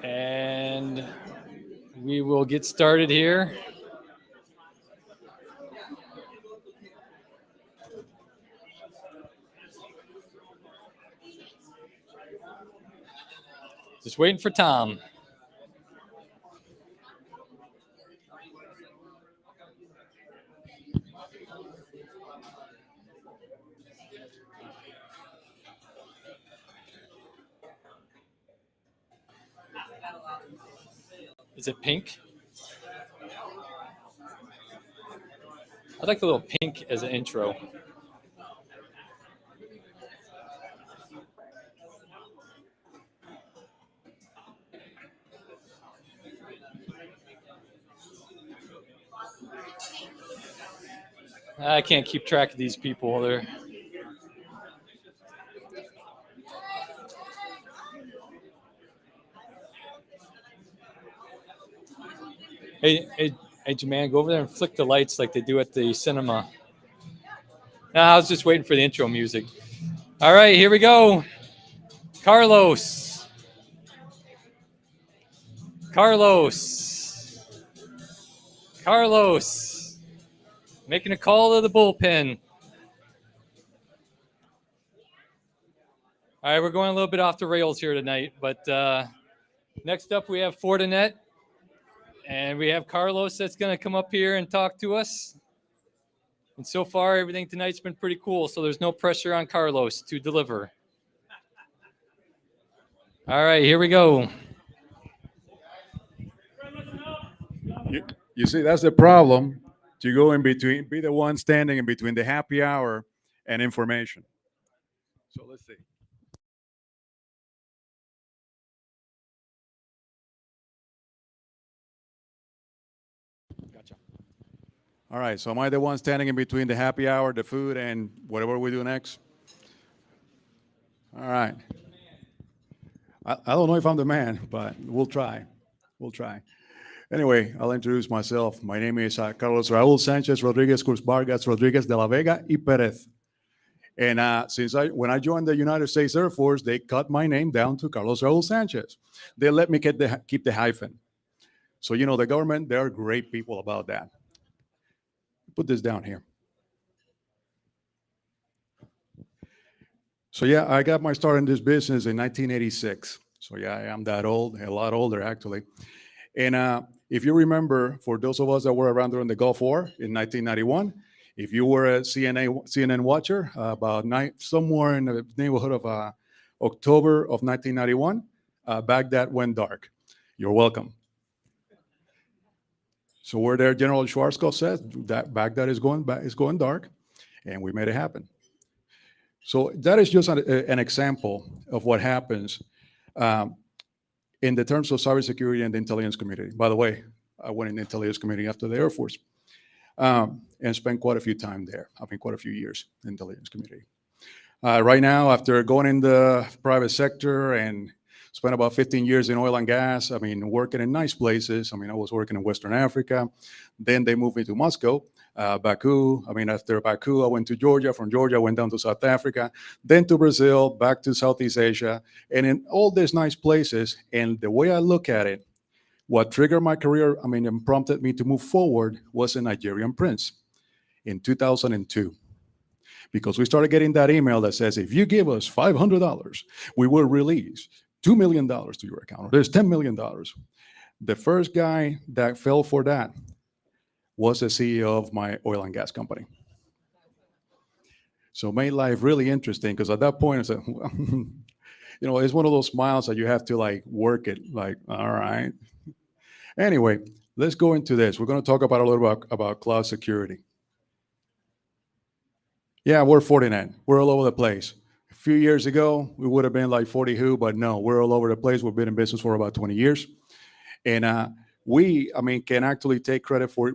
And we will get started here. Just waiting for Tom. Is it pink? I'd like a little pink as an intro. I can't keep track of these people. They're hey, Jaman, go over there and flick the lights like they do at the cinema. No, I was just waiting for the intro music. All right, here we go. Carlos. Making a call to the bullpen. All right, we're going a little bit off the rails here tonight, but next up we have Fortinet, and we have Carlos that's going to come up here and talk to us. And so far, everything tonight's been pretty cool, so there's no pressure on Carlos to deliver. All right, here we go. You see, that's the problem. To go in between, be the one standing in between the happy hour and information. So let's see. Gotcha. All right. So am I the one standing in between the happy hour, the food, and whatever we do next? All right. I don't know if I'm the man, but we'll try. We'll try. Anyway, I'll introduce myself. My name is Carlos Raúl Sánchez Rodriguez Cruz Vargas Rodriguez de la Vega y Pérez. And when I joined the United States Air Force, they cut my name down to Carlos Raúl Sánchez. They let me keep the hyphen. So, you know, the government, they're great people about that. Put this down here. So, yeah, I got my start in this business in 1986. So, yeah, I am that old, a lot older, actually. And if you remember, for those of us that were around during the Gulf War in 1991, if you were a CNN watcher, somewhere in the neighborhood of October of 1991, Baghdad went dark. You're welcome. So where there, General Schwarzkopf says that Baghdad is going dark, and we made it happen. So that is just an example of what happens in the terms of cybersecurity and the intelligence community. By the way, I went in the intelligence community after the Air Force and spent quite a few time there. I mean, quite a few years in the intelligence community. Right now, after going in the private sector and spent about 15 years in oil and gas, I mean, working in nice places. I mean, I was working in Western Africa. Then they moved me to Moscow, Baku. I mean, after Baku, I went to Georgia. From Georgia, I went down to South Africa, then to Brazil, back to Southeast Asia, and in all these nice places. And the way I look at it, what triggered my career, I mean, and prompted me to move forward was a Nigerian prince in 2002. Because we started getting that email that says, if you give us $500, we will release $2 million to your account, or there's $10 million. The first guy that fell for that was the CEO of my oil and gas company. So made life really interesting, because at that point, I said, well, you know, it's one of those smiles that you have to like work it, like, all right. Anyway, let's go into this. We're going to talk about a little bit about cloud security. Yeah, we're Fortinet. We're all over the place. A few years ago, we would have been like 40 who, but no, we're all over the place. We've been in business for about 20 years. And we can actually take credit for,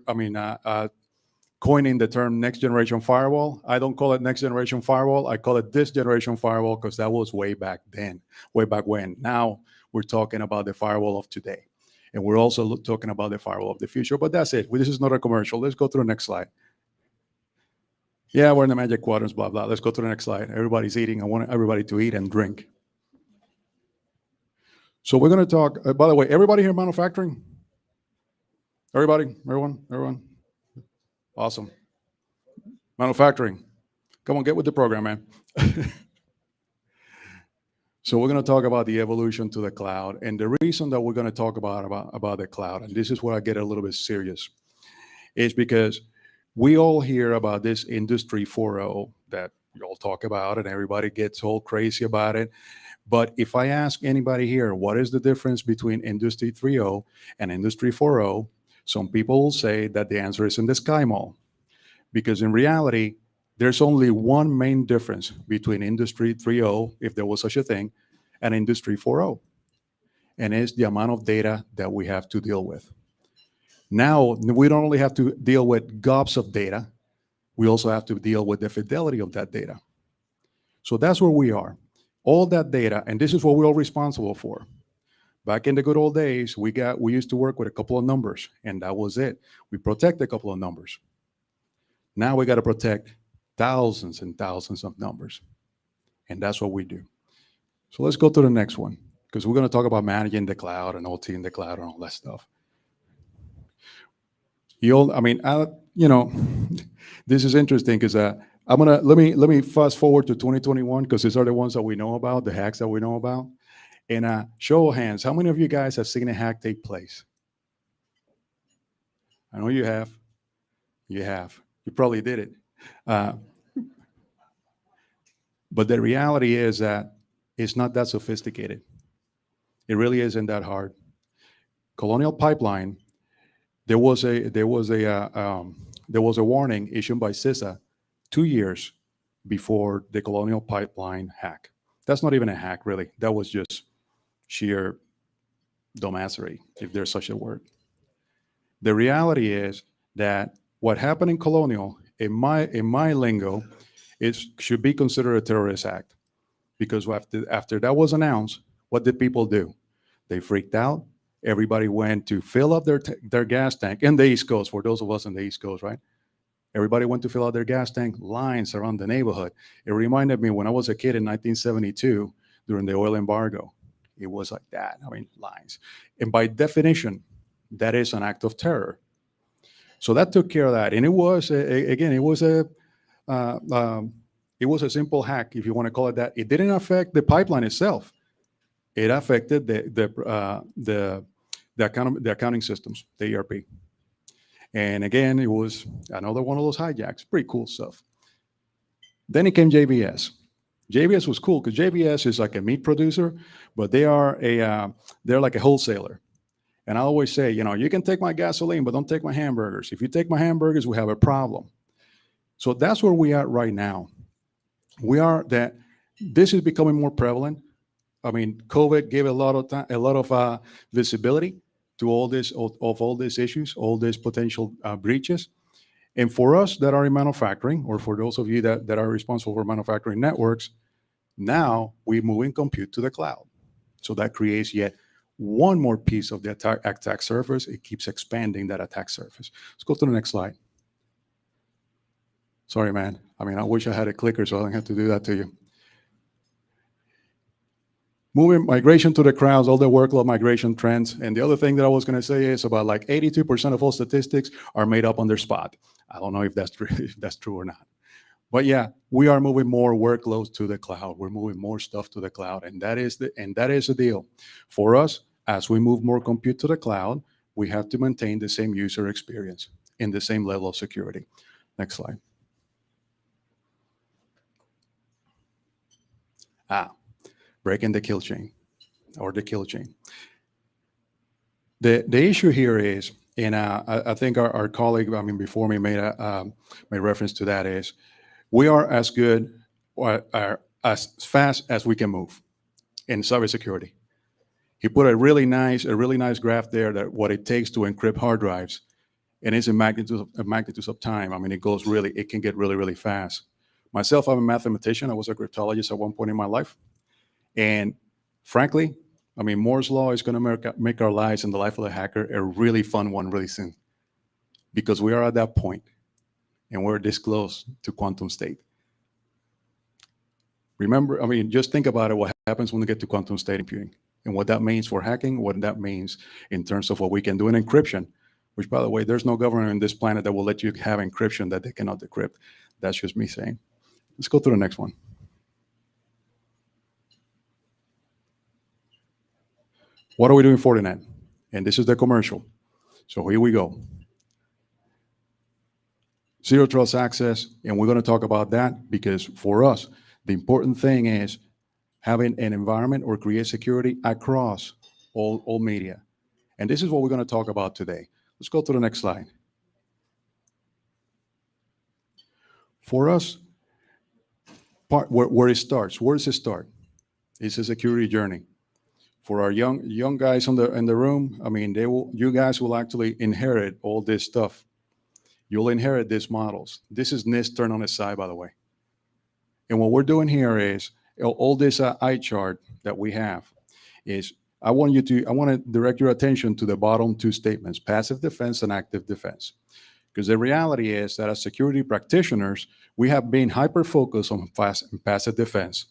coining the term next generation firewall. I don't call it next generation firewall. I call it this generation firewall, because that was way back then, way back when. Now we're talking about the firewall of today. And we're also talking about the firewall of the future, but that's it. This is not a commercial. Let's go to the next slide. Yeah, we're in the magic quadrants, blah, blah. Let's go to the next slide. Everybody's eating. I want everybody to eat and drink. So we're going to talk, by the way, everybody here manufacturing? Everybody? Everyone? Awesome. Manufacturing. Come on, get with the program, man. So we're going to talk about the evolution to the cloud. And the reason that we're going to talk about the cloud, and this is where I get a little bit serious, is because we all hear about this Industry 4.0 that we all talk about and everybody gets all crazy about it. But if I ask anybody here, what is the difference between Industry 3.0 and Industry 4.0? Some people will say that the answer is in the Sky Mall. Because in reality, there's only one main difference between Industry 3.0, if there was such a thing, and Industry 4.0. And it's the amount of data that we have to deal with. Now, we don't only have to deal with gobs of data, we also have to deal with the fidelity of that data. So that's where we are. All that data, and this is what we're all responsible for. Back in the good old days, we used to work with a couple of numbers, and that was it. We protect a couple of numbers. Now we got to protect thousands and thousands of numbers. And that's what we do. So let's go to the next one, because we're going to talk about managing the cloud and OT in the cloud and all that stuff. This is interesting because let me fast forward to 2021, because these are the ones that we know about, the hacks that we know about. And show of hands, how many of you guys have seen a hack take place? I know you have. You have. You probably did it. But the reality is that it's not that sophisticated. It really isn't that hard. Colonial Pipeline, there was a warning issued by CSA 2 years before the Colonial Pipeline hack. That's not even a hack, really. That was just sheer dumbassery, if there's such a word. The reality is that what happened in Colonial, in my lingo, should be considered a terrorist act, because after that was announced, what did people do? They freaked out. Everybody went to fill up their gas tank in the East Coast. For those of us in the East Coast, right? Everybody went to fill out their gas tank. Lines around the neighborhood. It reminded me when I was a kid in 1972 during the oil embargo. It was like that. I mean, lines. And by definition, that is an act of terror. So that took care of that. And it was it was a simple hack, if you want to call it that. It didn't affect the pipeline itself. It affected the accounting systems, the ERP. And again, it was another one of those hijacks. Pretty cool stuff. Then it came JBS. JBS was cool because JBS is like a meat producer, but they're like a wholesaler. And I always say, you can take my gasoline, but don't take my hamburgers. If you take my hamburgers, we have a problem. So that's where we are right now. This is becoming more prevalent. I mean, COVID gave a lot of visibility to all these issues, all these potential breaches. And for us that are in manufacturing, or for those of you that are responsible for manufacturing networks, now we're moving compute to the cloud. So that creates yet one more piece of the attack surface. It keeps expanding that attack surface. Let's go to the next slide. Sorry, man. I mean, I wish I had a clicker so I don't have to do that to you. Moving migration to the clouds, all the workload migration trends. And the other thing that I was going to say is about like 82% of all statistics are made up on their spot. I don't know if that's true or not. But yeah, we are moving more workloads to the cloud. We're moving more stuff to the cloud, and that is the deal. For us, as we move more compute to the cloud, we have to maintain the same user experience in the same level of security. Next slide. Breaking the kill chain, or the kill chain. The issue here is, and I think our colleague, before me made reference to that, is we are as good or as fast as we can move in cybersecurity. He put a really nice graph there that what it takes to encrypt hard drives, and it's a magnitude of time. I mean, it can get really, really fast. Myself, I'm a mathematician. I was a cryptologist at one point in my life. And frankly, Moore's law is going to make our lives and the life of the hacker a really fun one really soon, because we are at that point. and we're this close to quantum state. Remember, I mean, just think about it, what happens when we get to quantum state computing and what that means for hacking, what that means in terms of what we can do in encryption, which, by the way, there's no government on this planet that will let you have encryption that they cannot decrypt. That's just me saying. Let's go to the next one. What are we doing for Fortinet? And this is the commercial. So here we go. Zero trust access, and we're going to talk about that because for us, the important thing is having an environment or create security across all media. And this is what we're going to talk about today. Let's go to the next slide. For us, where it starts, where does it start? It's a security journey. For our young guys in the room, I mean, you guys will actually inherit all this stuff. You'll inherit these models. This is NIST turned on its side, by the way. And what we're doing here is all this eye chart that we have is I want to direct your attention to the bottom two statements, passive defense and active defense. Because the reality is that as security practitioners, we have been hyper-focused on passive defense.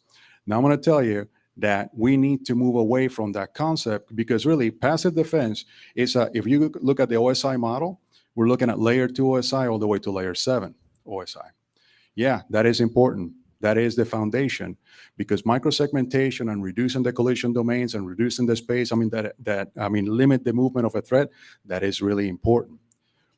Now I'm going to tell you that we need to move away from that concept because really passive defense is, if you look at the OSI model, we're looking at layer 2 OSI all the way to layer 7 OSI. Yeah, that is important. That is the foundation because microsegmentation and reducing the collision domains and reducing the space, limit the movement of a threat, that is really important.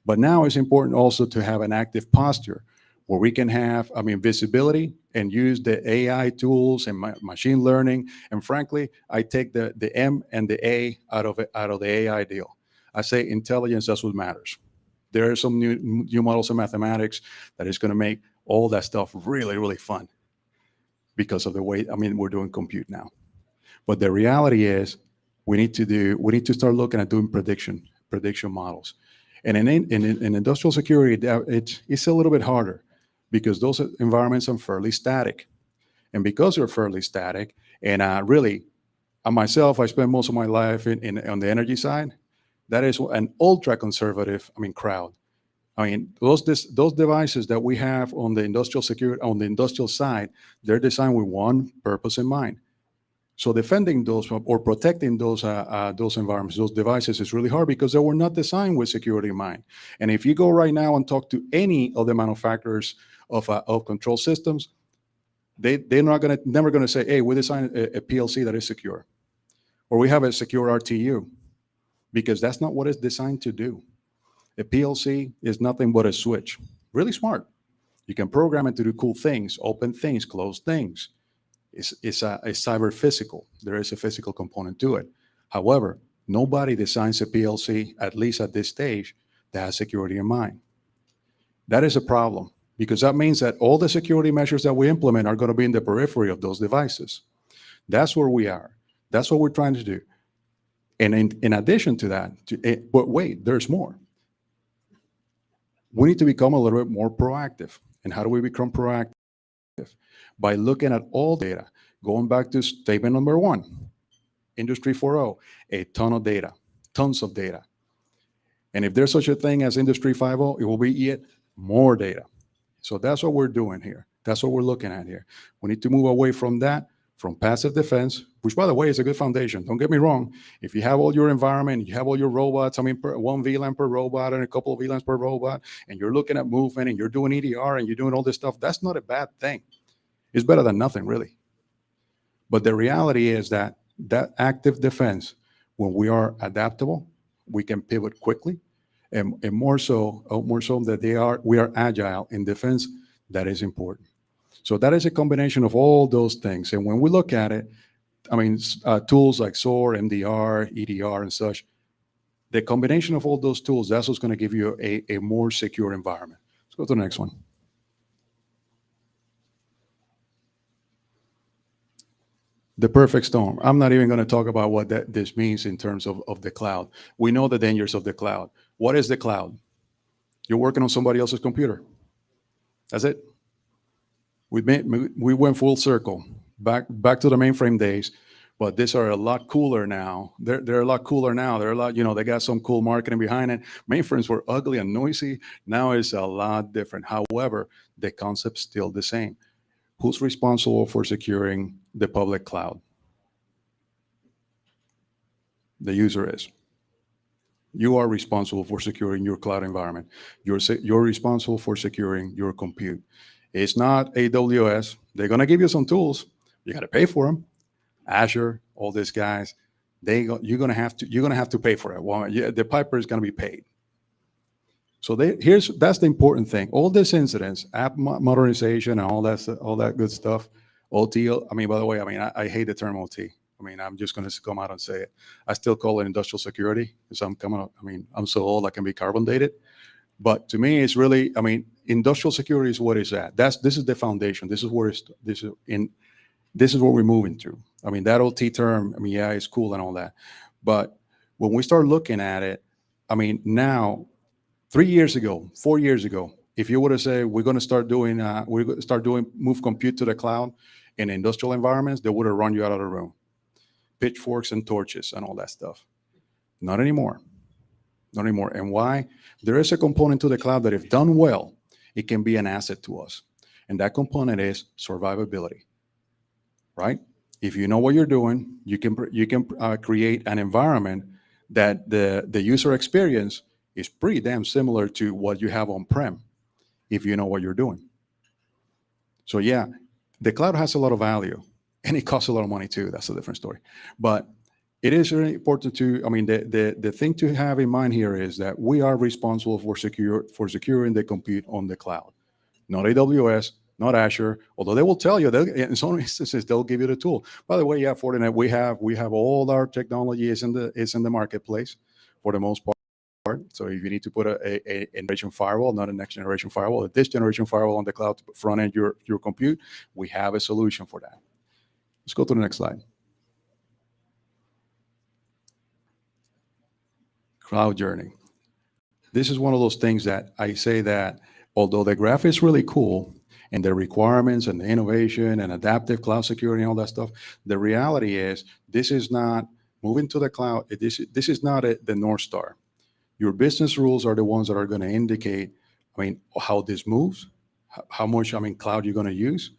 But now it's important also to have an active posture where we can have, visibility and use the AI tools and machine learning. And frankly, I take the M and the A out of the AI deal. I say intelligence, that's what matters. There are some new models of mathematics that is going to make all that stuff really, really fun because of the way, we're doing compute now. But the reality is we need to start looking at doing prediction models. And in industrial security, it's a little bit harder because those environments are fairly static. And because they're fairly static, and myself, I spend most of my life on the energy side. That is an ultra-conservative, crowd. Those devices that we have on the industrial security, on the industrial side, they're designed with one purpose in mind. So defending those or protecting those environments, those devices is really hard because they were not designed with security in mind. And if you go right now and talk to any of the manufacturers of control systems, they're never gonna say, "Hey, we designed a PLC that is secure," or "We have a secure RTU," because that's not what it's designed to do. A PLC is nothing but a switch. Really smart. You can program it to do cool things, open things, close things. It's a cyber physical. There is a physical component to it. However, nobody designs a PLC, at least at this stage, that has security in mind. That is a problem because that means that all the security measures that we implement are going to be in the periphery of those devices. That's where we are. That's what we're trying to do. And in addition to that, but wait, there's more. We need to become a little bit more proactive. And how do we become proactive? By looking at all data, going back to statement number 1, Industry 4.0, a ton of data, tons of data. And if there's such a thing as Industry 5.0, it will be yet more data. So that's what we're doing here. That's what we're looking at here. We need to move away from that, from passive defense, which, by the way, is a good foundation. Don't get me wrong. If you have all your environment, you have all your robots, one VLAN per robot and a couple of VLANs per robot, and you're looking at movement and you're doing EDR and you're doing all this stuff, that's not a bad thing. It's better than nothing, really. But the reality is that active defense, when we are adaptable, we can pivot quickly, and more so that we are agile in defense. That is important. So that is a combination of all those things. And when we look at it, tools like SOAR, MDR, EDR, and such, the combination of all those tools, that's what's going to give you a more secure environment. Let's go to the next one. The perfect storm. I'm not even going to talk about what this means in terms of the cloud. We know the dangers of the cloud. What is the cloud? You're working on somebody else's computer. That's it. We went full circle, back to the mainframe days, but these are a lot cooler now. They're a lot cooler now. They're a lot, they got some cool marketing behind it. Mainframes were ugly and noisy. Now it's a lot different. However, the concept's still the same. Who's responsible for securing the public cloud? The user is. You are responsible for securing your cloud environment. You're responsible for securing your compute. It's not AWS. They're going to give you some tools. You got to pay for them. Azure, all these guys, you're going to have to pay for it. Well, yeah, the piper is going to be paid. So that's the important thing. All these incidents, app modernization and all that good stuff, OT. I mean, by the way, I hate the term OT. I'm just going to come out and say it. I still call it industrial security because I'm so old I can be carbon dated. But to me, it's really, industrial security is what it's at. This is the foundation. This is what we're moving to. That OT term, yeah, it's cool and all that. But when we start looking at it, now, 3 years ago, 4 years ago, if you would have said we're going to start doing move compute to the cloud in industrial environments, they would have run you out of the room. Pitchforks and torches and all that stuff. Not anymore. Not anymore. And why? There is a component to the cloud that, if done well, it can be an asset to us. And that component is survivability, right? If you know what you're doing, you can create an environment that the user experience is pretty damn similar to what you have on-prem, if you know what you're doing. So yeah, the cloud has a lot of value. And it costs a lot of money too. That's a different story. But it is really important to, the thing to have in mind here is that we are responsible for securing the compute on the cloud. Not AWS, not Azure, although they will tell you, in some instances, they'll give you the tool. By the way, yeah, Fortinet, we have all our technology is in the marketplace for the most part. So if you need to put a generation firewall, not a next generation firewall, a this generation firewall on the cloud to front end your compute, we have a solution for that. Let's go to the next slide. Cloud journey. This is one of those things that I say that although the graph is really cool and the requirements and the innovation and adaptive cloud security and all that stuff, the reality is this is not moving to the cloud. This is not the North Star. Your business rules are the ones that are going to indicate, how this moves, how much, cloud you're going to use,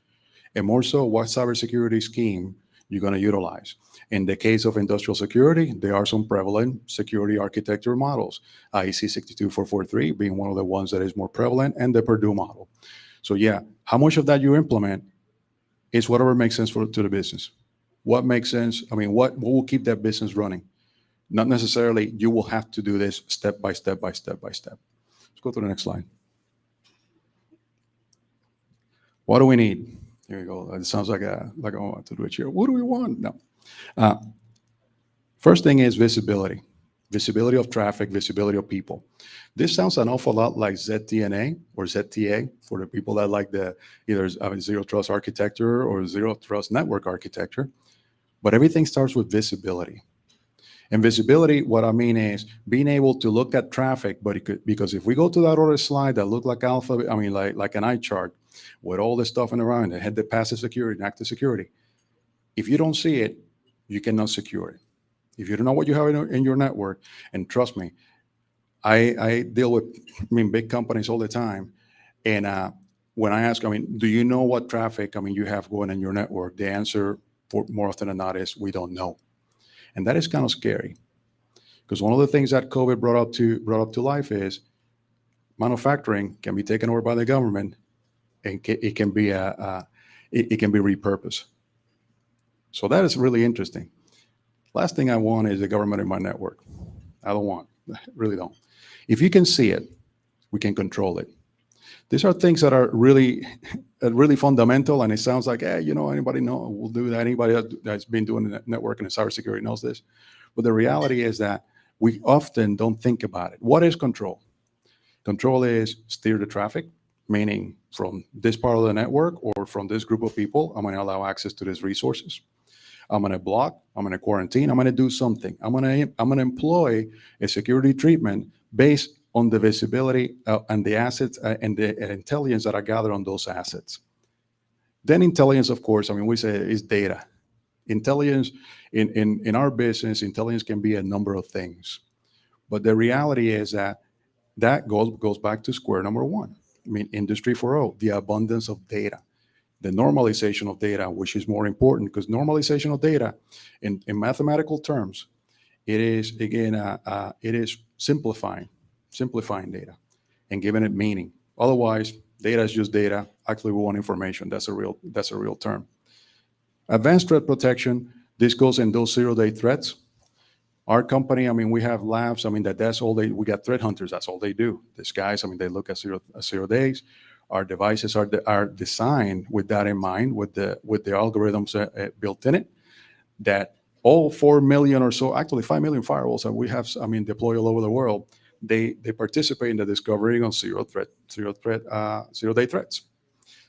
and more so what cybersecurity scheme you're going to utilize. In the case of industrial security, there are some prevalent security architecture models, IEC 62443 being one of the ones that is more prevalent, and the Purdue model. So yeah, how much of that you implement is whatever makes sense to the business. What makes sense? What will keep that business running? Not necessarily you will have to do this step by step by step by step. Let's go to the next slide. What do we need? Here we go. It sounds like I want to do it here. What do we want? No. First thing is visibility. Visibility of traffic, visibility of people. This sounds an awful lot like ZTNA or ZTA for the people that like the either zero trust architecture or zero trust network architecture. But everything starts with visibility. And visibility, what I mean is being able to look at traffic, because if we go to that other slide that looked like alphabet, like an eye chart with all the stuff in around it, had the passive security and active security. If you don't see it, you cannot secure it. If you don't know what you have in your network, and trust me, I deal with big companies all the time, and when I ask, do you know what traffic you have going in your network? The answer for more often than not is we don't know. And that is kind of scary, because one of the things that COVID brought up to life is manufacturing can be taken over by the government, and it can be repurposed. So that is really interesting. Last thing I want is the government in my network. I don't want, I really don't. If you can see it, we can control it. These are things that are really fundamental, and it sounds like, anybody will do that. Anybody that's been doing networking and cybersecurity knows this. But the reality is that we often don't think about it. What is control? Control is steer the traffic, meaning from this part of the network or from this group of people, I'm going to allow access to these resources. I'm going to block, I'm going to quarantine, I'm going to do something. I'm going to employ a security treatment based on the visibility and the assets and the intelligence that I gather on those assets. Then intelligence, of course, we say is data. Intelligence, in our business, intelligence can be a number of things. But the reality is that goes back to square number one. I mean, Industry 4.0, the abundance of data, the normalization of data, which is more important because normalization of data in mathematical terms, it is, again, it is simplifying data and giving it meaning. Otherwise, data is just data. Actually, we want information. That's a real term. Advanced threat protection, this goes in those zero-day threats. Our company, I mean, we have labs. I mean, that's all we got threat hunters. That's all they do. These guys, I mean, they look at 0 days. Our devices are designed with that in mind, with the algorithms built in it, that all 4 million or so, actually 5 million firewalls that we have, I mean, deployed all over the world, they participate in the discovery of zero-day threats.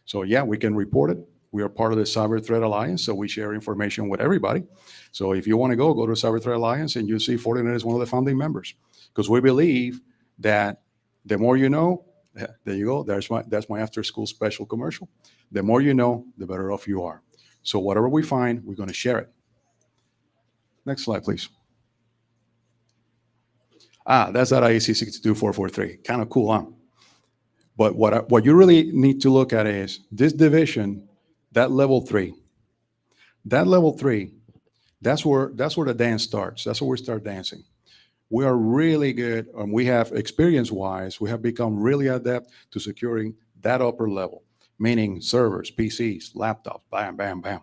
So yeah, we can report it. We are part of the Cyber Threat Alliance, so we share information with everybody. So if you want to go to Cyber Threat Alliance, and you see Fortinet is one of the founding members, because we believe that the more you know, there you go. That's my after-school special commercial. The more you know, the better off you are. So whatever we find, we're going to share it. Next slide, please. That's that IEC 62443. Kind of cool, huh? But what you really need to look at is this division, that level 3. That level 3, that's where the dance starts. That's where we start dancing. We are really good, and we have experience-wise, we have become really adept to securing that upper level, meaning servers, PCs, laptops, bam, bam, bam.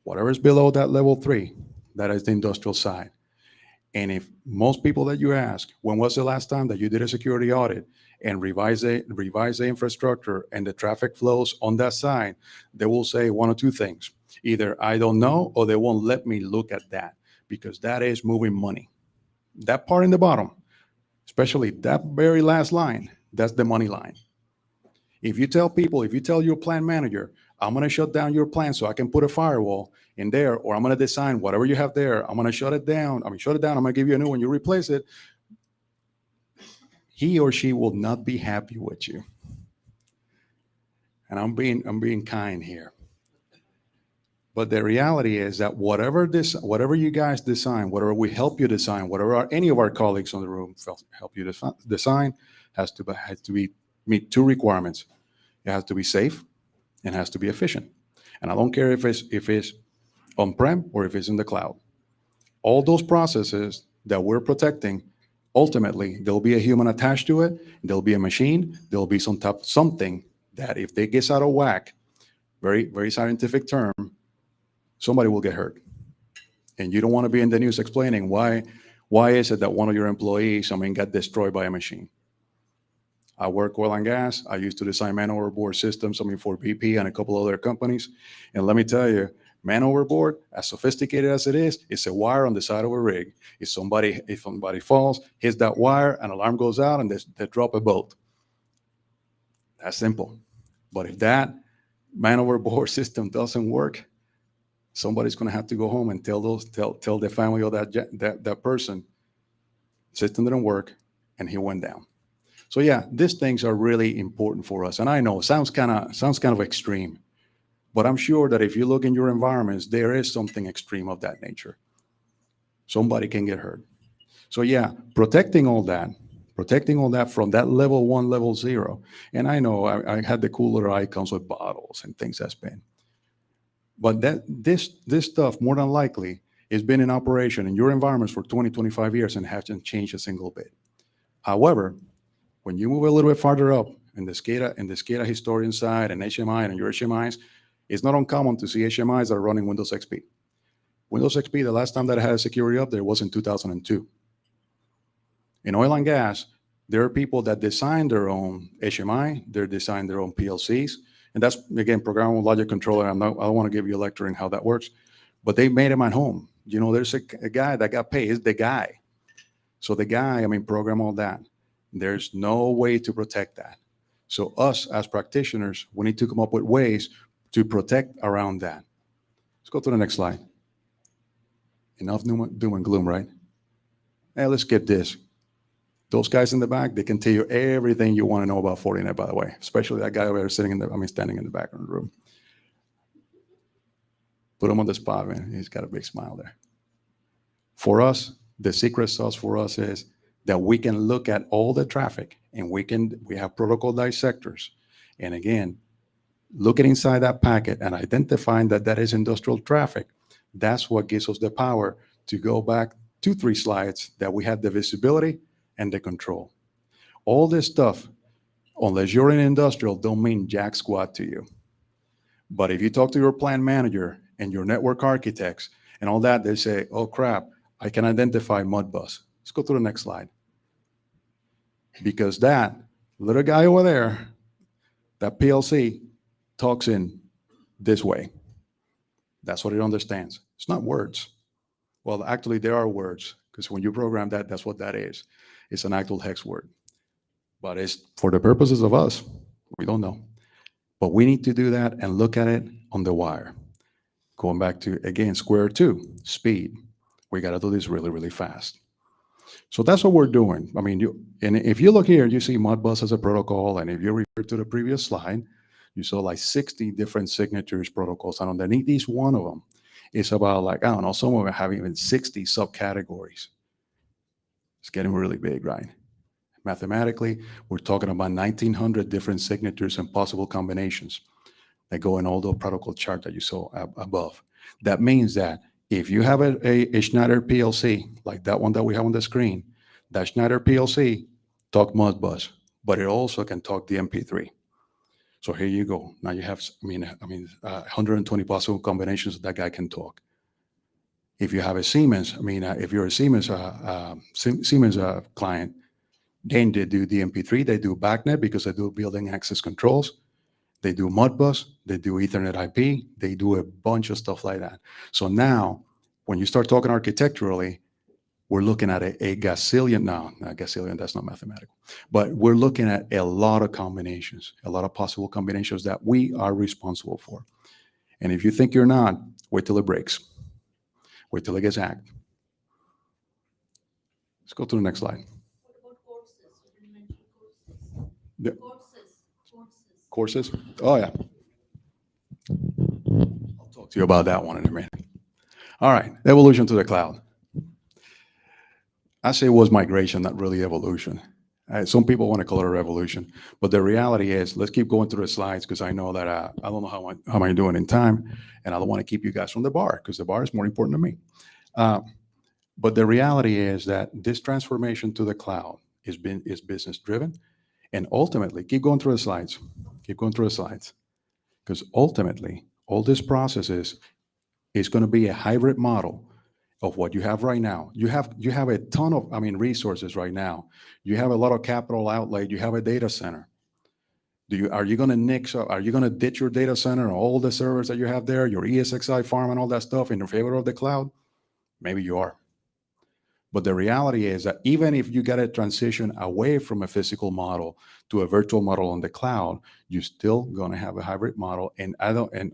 Whatever is below that level 3, that is the industrial side. And if most people that you ask, when was the last time that you did a security audit and revise the infrastructure and the traffic flows on that side, they will say one or two things. Either I don't know, or they won't let me look at that, because that is moving money. That part in the bottom, especially that very last line, that's the money line. If you tell your plant manager, I'm going to shut down your plant so I can put a firewall in there, or I'm going to design whatever you have there, I'm going to shut it down, I'm going to give you a new one, you replace it, he or she will not be happy with you. And I'm being kind here. But the reality is that whatever you guys design, whatever we help you design, whatever any of our colleagues on the room help you design, has to meet two requirements. It has to be safe and has to be efficient. And I don't care if it's on-prem or if it's in the cloud. All those processes that we're protecting, ultimately, there'll be a human attached to it. There'll be a machine. There'll be something that if they get out of whack, very, very scientific term, somebody will get hurt. And you don't want to be in the news explaining why is it that one of your employees, got destroyed by a machine. I work oil and gas. I used to design man overboard systems, for BP and a couple other companies. And let me tell you, man overboard, as sophisticated as it is, it's a wire on the side of a rig. If somebody falls, hits that wire, an alarm goes out, and they drop a boat. That's simple. But if that man overboard system doesn't work, somebody's going to have to go home and tell the family of that person, system didn't work, and he went down. So yeah, these things are really important for us. And I know it sounds kind of extreme, but I'm sure that if you look in your environments, there is something extreme of that nature. Somebody can get hurt. So yeah, protecting all that from that level 1, level 0. And I know I had the cooler icons with bottles and things that's been. But this stuff, more than likely, has been in operation in your environments for 20, 25 years and hasn't changed a single bit. However, when you move a little bit farther up in the SCADA historian side and HMI and your HMIs, it's not uncommon to see HMIs that are running Windows XP. Windows XP, the last time that I had a security update was in 2002. In oil and gas, there are people that design their own HMI, they design their own PLCs, and that's, again, programmable logic controller. I don't want to give you a lecture in how that works, but they made them at home. There's a guy that got paid. It's the guy. So the guy, program all that. There's no way to protect that. So us as practitioners, we need to come up with ways to protect around that. Let's go to the next slide. Enough doom and gloom, right? Hey, let's get this. Those guys in the back, they can tell you everything you want to know about Fortinet, by the way, especially that guy over there standing in the back of the room. Put him on the spot, man. He's got a big smile there. For us, the secret sauce for us is that we can look at all the traffic and we have protocol dissectors. And again, looking inside that packet and identifying that that is industrial traffic, that's what gives us the power to go back 2-3 slides that we have the visibility and the control. All this stuff, unless you're in industrial, don't mean jack squat to you. But if you talk to your plant manager and your network architects and all that, they say, oh crap, I can identify Modbus. Let's go to the next slide. Because that little guy over there, that PLC, talks in this way. That's what it understands. It's not words. Well, actually, there are words, because when you program that, that's what that is. It's an actual hex word. But it's for the purposes of us, we don't know. But we need to do that and look at it on the wire. Going back to, again, square two, speed. We got to do this really, really fast. So that's what we're doing. I mean, and if you look here, you see Modbus as a protocol. And if you refer to the previous slide, you saw like 60 different signatures protocols. And underneath each one of them, it's about like, I don't know, some of them have even 60 subcategories. It's getting really big, right? Mathematically, we're talking about 1,900 different signatures and possible combinations that go in all the protocol chart that you saw above. That means that if you have a Schneider PLC, like that one that we have on the screen, that Schneider PLC talk Modbus, but it also can talk the MP3. So here you go. Now you have, 120 possible combinations that guy can talk. If you have a Siemens, if you're a Siemens client, then they do the MP3, they do BACnet because they do building access controls. They do Modbus, they do Ethernet IP, they do a bunch of stuff like that. So now, when you start talking architecturally, we're looking at a gazillion, no, not gazillion, that's not mathematical, but we're looking at a lot of combinations, a lot of possible combinations that we are responsible for. And if you think you're not, wait till it breaks. Wait till it gets hacked. Let's go to the next slide. What about courses? You didn't mention courses. Yeah. Courses. Courses? Oh, yeah. I'll talk to you about that one in a minute. All right, evolution to the cloud. I say it was migration, not really evolution. Some people want to call it a revolution, but the reality is, let's keep going through the slides because I know that I don't know how am I doing in time, and I don't want to keep you guys from the bar because the bar is more important to me. But the reality is that this transformation to the cloud is business driven, and ultimately, keep going through the slides. Keep going through the slides, because ultimately, all this process is going to be a hybrid model of what you have right now. You have a ton of, resources right now. You have a lot of capital outlay. You have a data center. Are you going to ditch your data center, all the servers that you have there, your ESXi farm and all that stuff in favor of the cloud? Maybe you are. But the reality is that even if you get a transition away from a physical model to a virtual model on the cloud, you're still going to have a hybrid model. And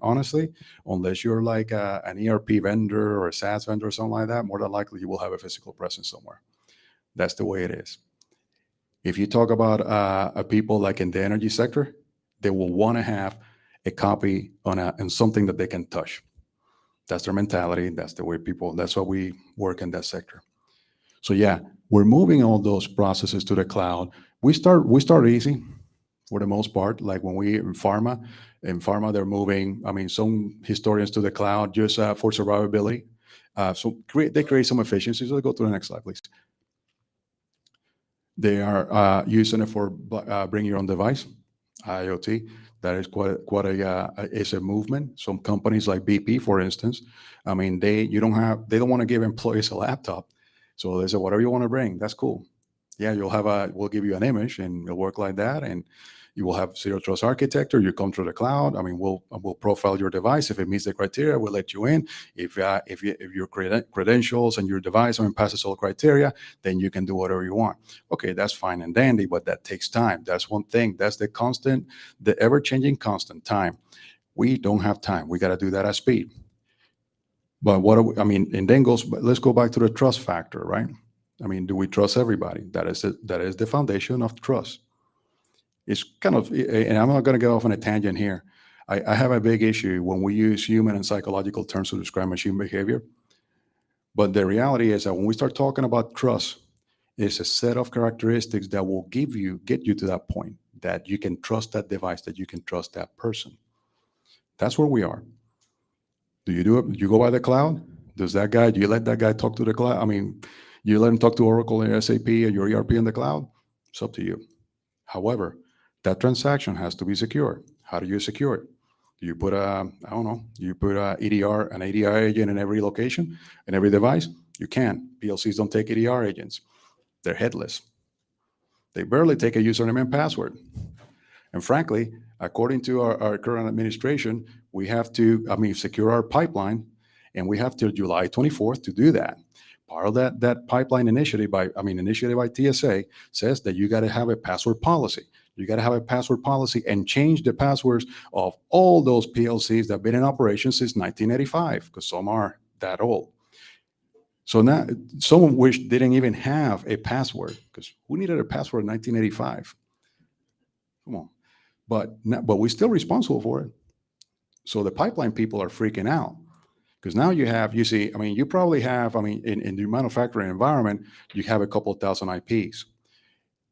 honestly, unless you're like an ERP vendor or a SaaS vendor or something like that, more than likely you will have a physical presence somewhere. That's the way it is. If you talk about people like in the energy sector, they will want to have a copy on something that they can touch. That's their mentality. That's the way that's why we work in that sector. So yeah, we're moving all those processes to the cloud. We start easy for the most part. Like when we in pharma, they're moving, some historians to the cloud just for survivability. So they create some efficiencies. Let's go to the next slide, please. They are using it for bring your own device, IoT. That is quite a movement. Some companies like BP, for instance, they don't want to give employees a laptop. So they say, whatever you want to bring, that's cool. Yeah, we'll give you an image and it'll work like that. And you will have zero trust architecture. You come through the cloud. We'll profile your device. If it meets the criteria, we'll let you in. If your credentials and your device passes all criteria, then you can do whatever you want. Okay, that's fine and dandy, but that takes time. That's one thing. That's the ever-changing constant time. We don't have time. We got to do that at speed. But and then let's go back to the trust factor, right? Do we trust everybody? That is the foundation of trust. It's kind of, and I'm not going to get off on a tangent here. I have a big issue when we use human and psychological terms to describe machine behavior. But the reality is that when we start talking about trust, it's a set of characteristics that will get you to that point that you can trust that device, that you can trust that person. That's where we are. Do you do it? You go by the cloud? Do you let that guy talk to the cloud? I mean, you let him talk to Oracle and SAP or your ERP in the cloud? It's up to you. However, that transaction has to be secure. How do you secure it? Do you put I don't know, you put an EDR agent in every location, in every device? You can. PLCs don't take EDR agents. They're headless. They barely take a username and password. And frankly, according to our current administration, we have to, secure our pipeline, and we have till July 24th to do that. Part of that pipeline initiative by TSA says that you got to have a password policy. You got to have a password policy and change the passwords of all those PLCs that have been in operation since 1985, because some are that old. So now, some of which didn't even have a password, because who needed a password in 1985? Come on. But we're still responsible for it. So the pipeline people are freaking out, because now you probably have, in the manufacturing environment, you have a couple thousand IPs.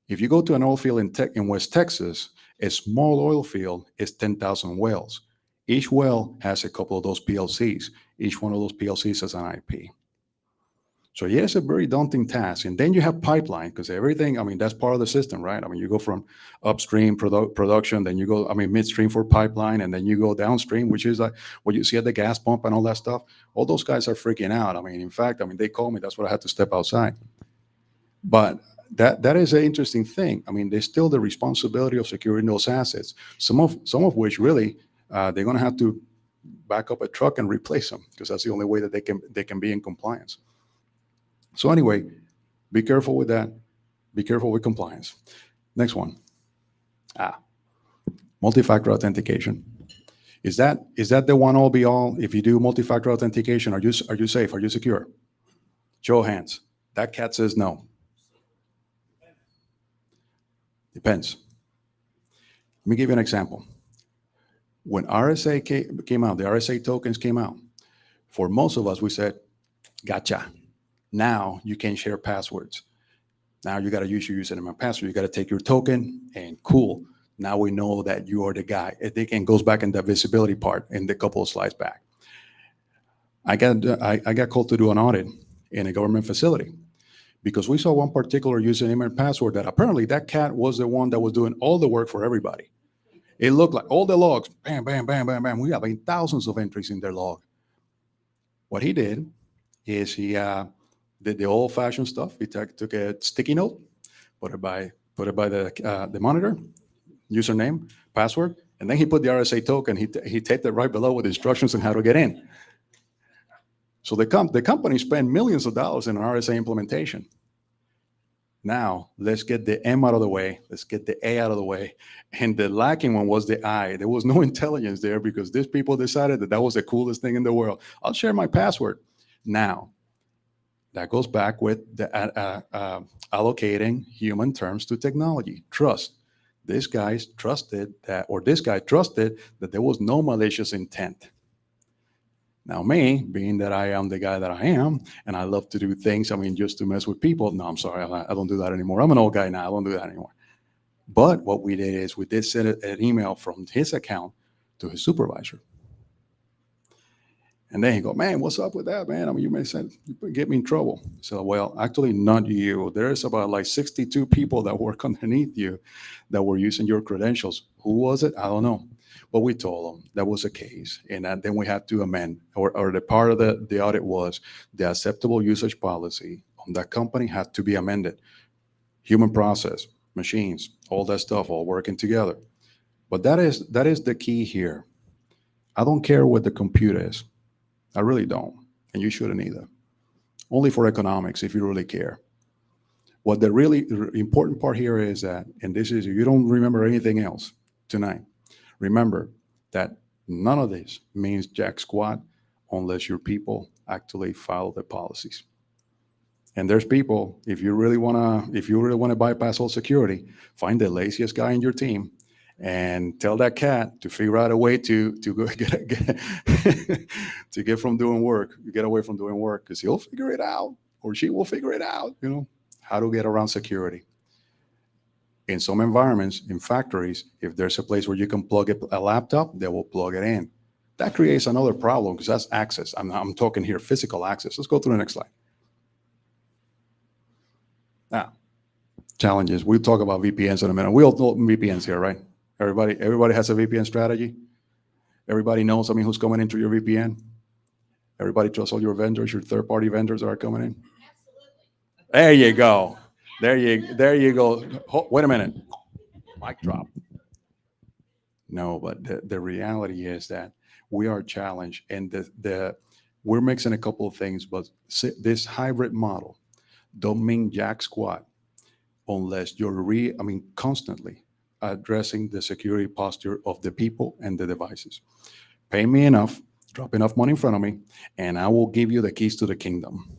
If you go to an oil field in West Texas, a small oil field is 10,000 wells. Each well has a couple of those PLCs. Each one of those PLCs has an IP. So yeah, it's a very daunting task. And then you have pipeline, because everything, that's part of the system, right? You go from upstream production, then you go, midstream for pipeline, and then you go downstream, which is like what you see at the gas pump and all that stuff. All those guys are freaking out. In fact, they called me. That's what I had to step outside. But that is an interesting thing. There's still the responsibility of securing those assets, some of which really they're going to have to back up a truck and replace them, because that's the only way that they can be in compliance. So anyway, be careful with that. Be careful with compliance. Next one. Multi-factor authentication. Is that the one all be all? If you do multi-factor authentication, are you safe? Are you secure? Show of hands. That cat says no. Depends. Let me give you an example. When RSA came out, the RSA tokens came out, for most of us, we said, gotcha. Now you can share passwords. Now you got to use your username and password. You got to take your token, and cool. Now we know that you are the guy. It again goes back in the visibility part in the couple of slides back. I got called to do an audit in a government facility, because we saw one particular username and password that apparently that cat was the one that was doing all the work for everybody. It looked like all the logs, bam, bam, bam, bam, bam. We have thousands of entries in their log. What he did is he did the old-fashioned stuff. He took a sticky note, put it by the monitor, username, password, and then he put the RSA token. He taped it right below with instructions on how to get in. So the company spent millions of dollars in an RSA implementation. Now, let's get the M out of the way. Let's get the A out of the way. And the lacking one was the I. There was no intelligence there, because these people decided that was the coolest thing in the world. I'll share my password. Now, that goes back with the allocating human terms to technology. Trust. This guy trusted that there was no malicious intent. Now, me, being that I am the guy that I am, and I love to do things, just to mess with people. No, I'm sorry, I don't do that anymore. I'm an old guy now. I don't do that anymore. But what we did is we did send an email from his account to his supervisor. And then he go, man, what's up with that, man? You may say, you get me in trouble. So, well, actually not you. There's about 62 people that work underneath you that were using your credentials. Who was it? I don't know. But we told them that was the case. And then we had to amend, or the part of the audit was the acceptable usage policy on that company had to be amended. Human process, machines, all that stuff, all working together. But that is the key here. I don't care what the compute is. I really don't. And you shouldn't either. Only for economics, if you really care. What the really important part here is that, and this is, if you don't remember anything else tonight, remember that none of this means jack squat unless your people actually follow the policies. And there's people, if you really want to bypass all security, find the laziest guy in your team and tell that cat to figure out a way to go to get from doing work, get away from doing work, because he'll figure it out, or she will figure it out, how to get around security. In some environments, in factories, if there's a place where you can plug a laptop, they will plug it in. That creates another problem because that's access. I'm talking here physical access. Let's go to the next slide. Now, challenges. We'll talk about VPNs in a minute. We all know VPNs here, right? Everybody has a VPN strategy. Everybody knows, who's coming into your VPN. Everybody trusts all your vendors, your third-party vendors that are coming in. Absolutely. There you go. There you go. Wait a minute. Mic drop. No, but the reality is that we are challenged, and we're mixing a couple of things, but this hybrid model don't mean jack squat unless you're constantly addressing the security posture of the people and the devices. Pay me enough, drop enough money in front of me, and I will give you the keys to the kingdom.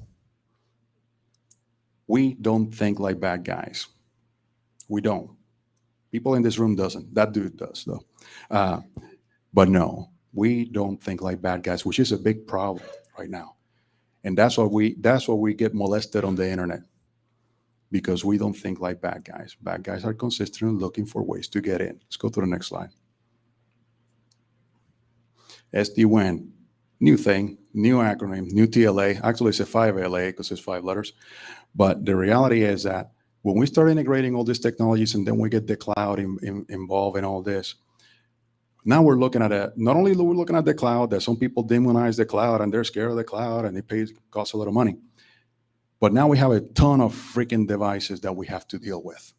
We don't think like bad guys. We don't. People in this room doesn't. That dude does, though. But no, we don't think like bad guys, which is a big problem right now. And that's why we get molested on the internet, because we don't think like bad guys. Bad guys are consistently looking for ways to get in. Let's go to the next slide. SD-WAN, new thing, new acronym, new TLA. Actually, it's a 5LA because it's 5 letters. But the reality is that when we start integrating all these technologies and then we get the cloud involved in all this, now we're looking at not only we're looking at the cloud, that some people demonize the cloud and they're scared of the cloud and it costs a lot of money. But now we have a ton of freaking devices that we have to deal with.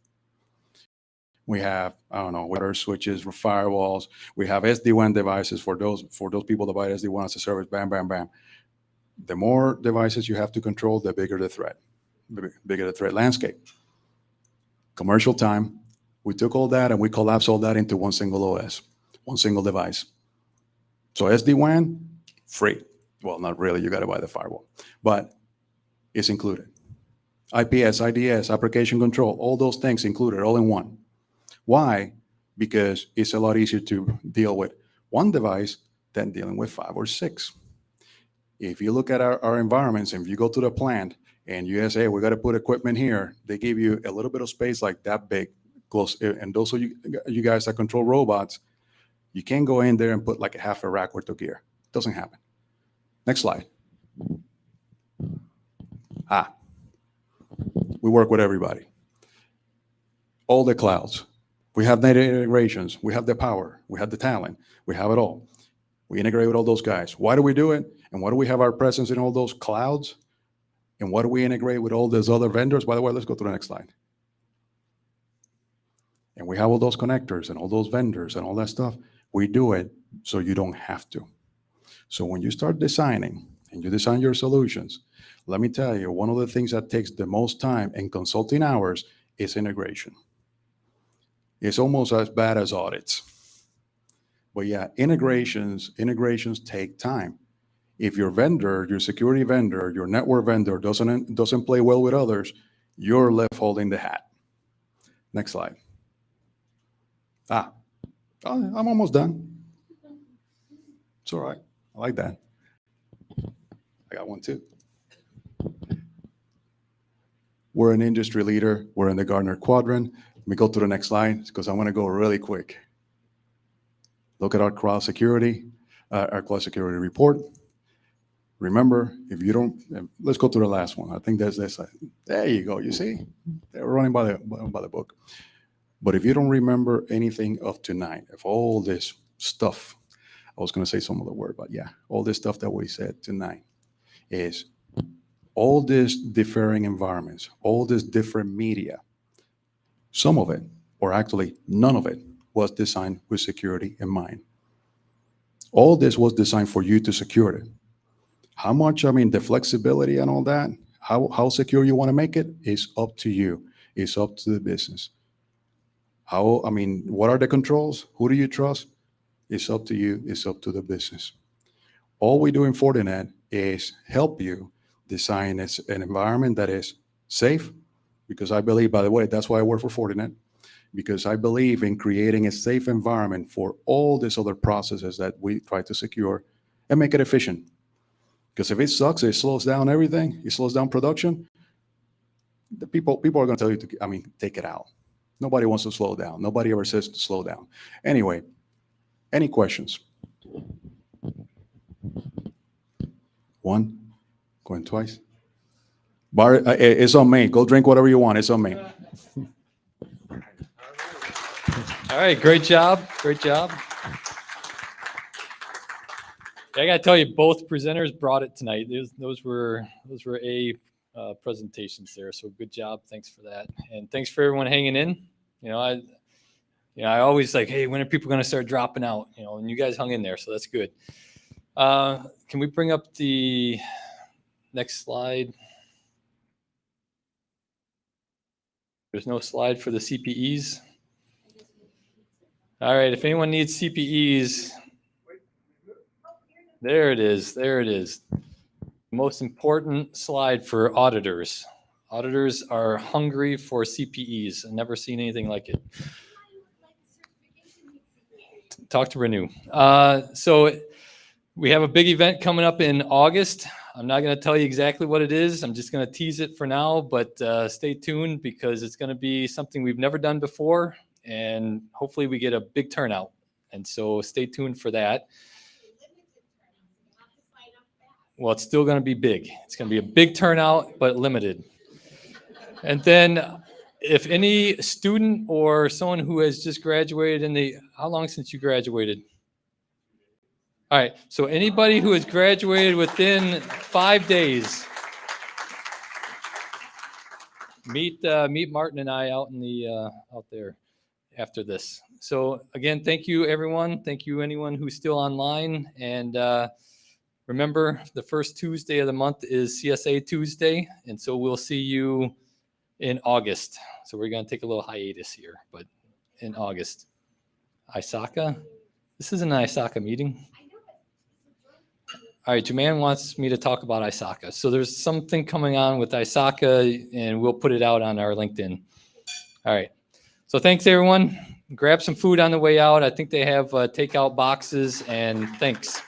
We have, router switches, firewalls. We have SD-WAN devices for those people that buy SD-WAN as a service. Bam, bam, bam. The more devices you have to control, the bigger the threat. The bigger the threat landscape. Commercial time. We took all that and we collapsed all that into one single OS, one single device. So SD-WAN, free. Well, not really. You got to buy the firewall, but it's included. IPS, IDS, application control, all those things included, all in one. Why? Because it's a lot easier to deal with one device than dealing with 5 or 6. If you look at our environments, and if you go to the plant and you say, hey, we got to put equipment here, they give you a little bit of space like that big, close. And those of you guys that control robots, you can't go in there and put like a half a rack worth of gear. It doesn't happen. Next slide. We work with everybody. All the clouds. We have native integrations. We have the power. We have the talent. We have it all. We integrate with all those guys. Why do we do it? And why do we have our presence in all those clouds? And why do we integrate with all those other vendors? By the way, let's go to the next slide. And we have all those connectors and all those vendors and all that stuff. We do it so you don't have to. So when you start designing and you design your solutions, let me tell you, one of the things that takes the most time in consulting hours is integration. It's almost as bad as audits. But yeah, integrations take time. If your vendor, your security vendor, your network vendor doesn't play well with others, you're left holding the hat. Next slide. I'm almost done. It's all right. I like that. I got one too. We're an industry leader. We're in the Gartner Quadrant. Let me go to the next slide because I want to go really quick. Look at our cloud security report. Remember, if you don't, let's go to the last one. I think there's this. There you go. You see, they were running by the book. But if you don't remember anything of tonight, if all this stuff, I was going to say some other word, but yeah, all this stuff that we said tonight is all these differing environments, all this different media. Some of it, or actually none of it, was designed with security in mind. All this was designed for you to secure it. How much, the flexibility and all that, how secure you want to make it is up to you. It's up to the business. What are the controls? Who do you trust? It's up to you. It's up to the business. All we do in Fortinet is help you design an environment that is safe, because I believe, by the way, that's why I work for Fortinet. because I believe in creating a safe environment for all these other processes that we try to secure and make it efficient. Because if it sucks, it slows down everything, it slows down production, the people are going to tell you to, take it out. Nobody wants to slow down. Nobody ever says to slow down. Anyway, any questions? One, going twice. Bar, it's on me. Go drink whatever you want. It's on me. All right, great job. Great job. I got to tell you, both presenters brought it tonight. Those were A presentations there. So good job. Thanks for that. And thanks for everyone hanging in. I always like, hey, when are people going to start dropping out? And you guys hung in there. So that's good. Can we bring up the next slide? There's no slide for the CPEs. All right, if anyone needs CPEs, there it is. There it is. Most important slide for auditors. Auditors are hungry for CPEs. I've never seen anything like it. Talk to Renew. So we have a big event coming up in August. I'm not going to tell you exactly what it is. I'm just going to tease it for now, but stay tuned because it's going to be something we've never done before, and hopefully we get a big turnout. And so stay tuned for that. Well, it's still going to be big. It's going to be a big turnout, but limited. And then if any student or someone who has just graduated how long since you graduated? All right, so anybody who has graduated within 5 days, meet Martin and I out there after this. So again, thank you everyone. Thank you anyone who's still online. And remember, the first Tuesday of the month is CSA Tuesday, and so we'll see you in August. So we're going to take a little hiatus here, but in August. ISACA? This isn't an ISACA meeting. All right, Jermaine wants me to talk about ISACA. So there's something coming on with ISACA, and we'll put it out on our LinkedIn. All right. So thanks, everyone. Grab some food on the way out. I think they have takeout boxes, and thanks.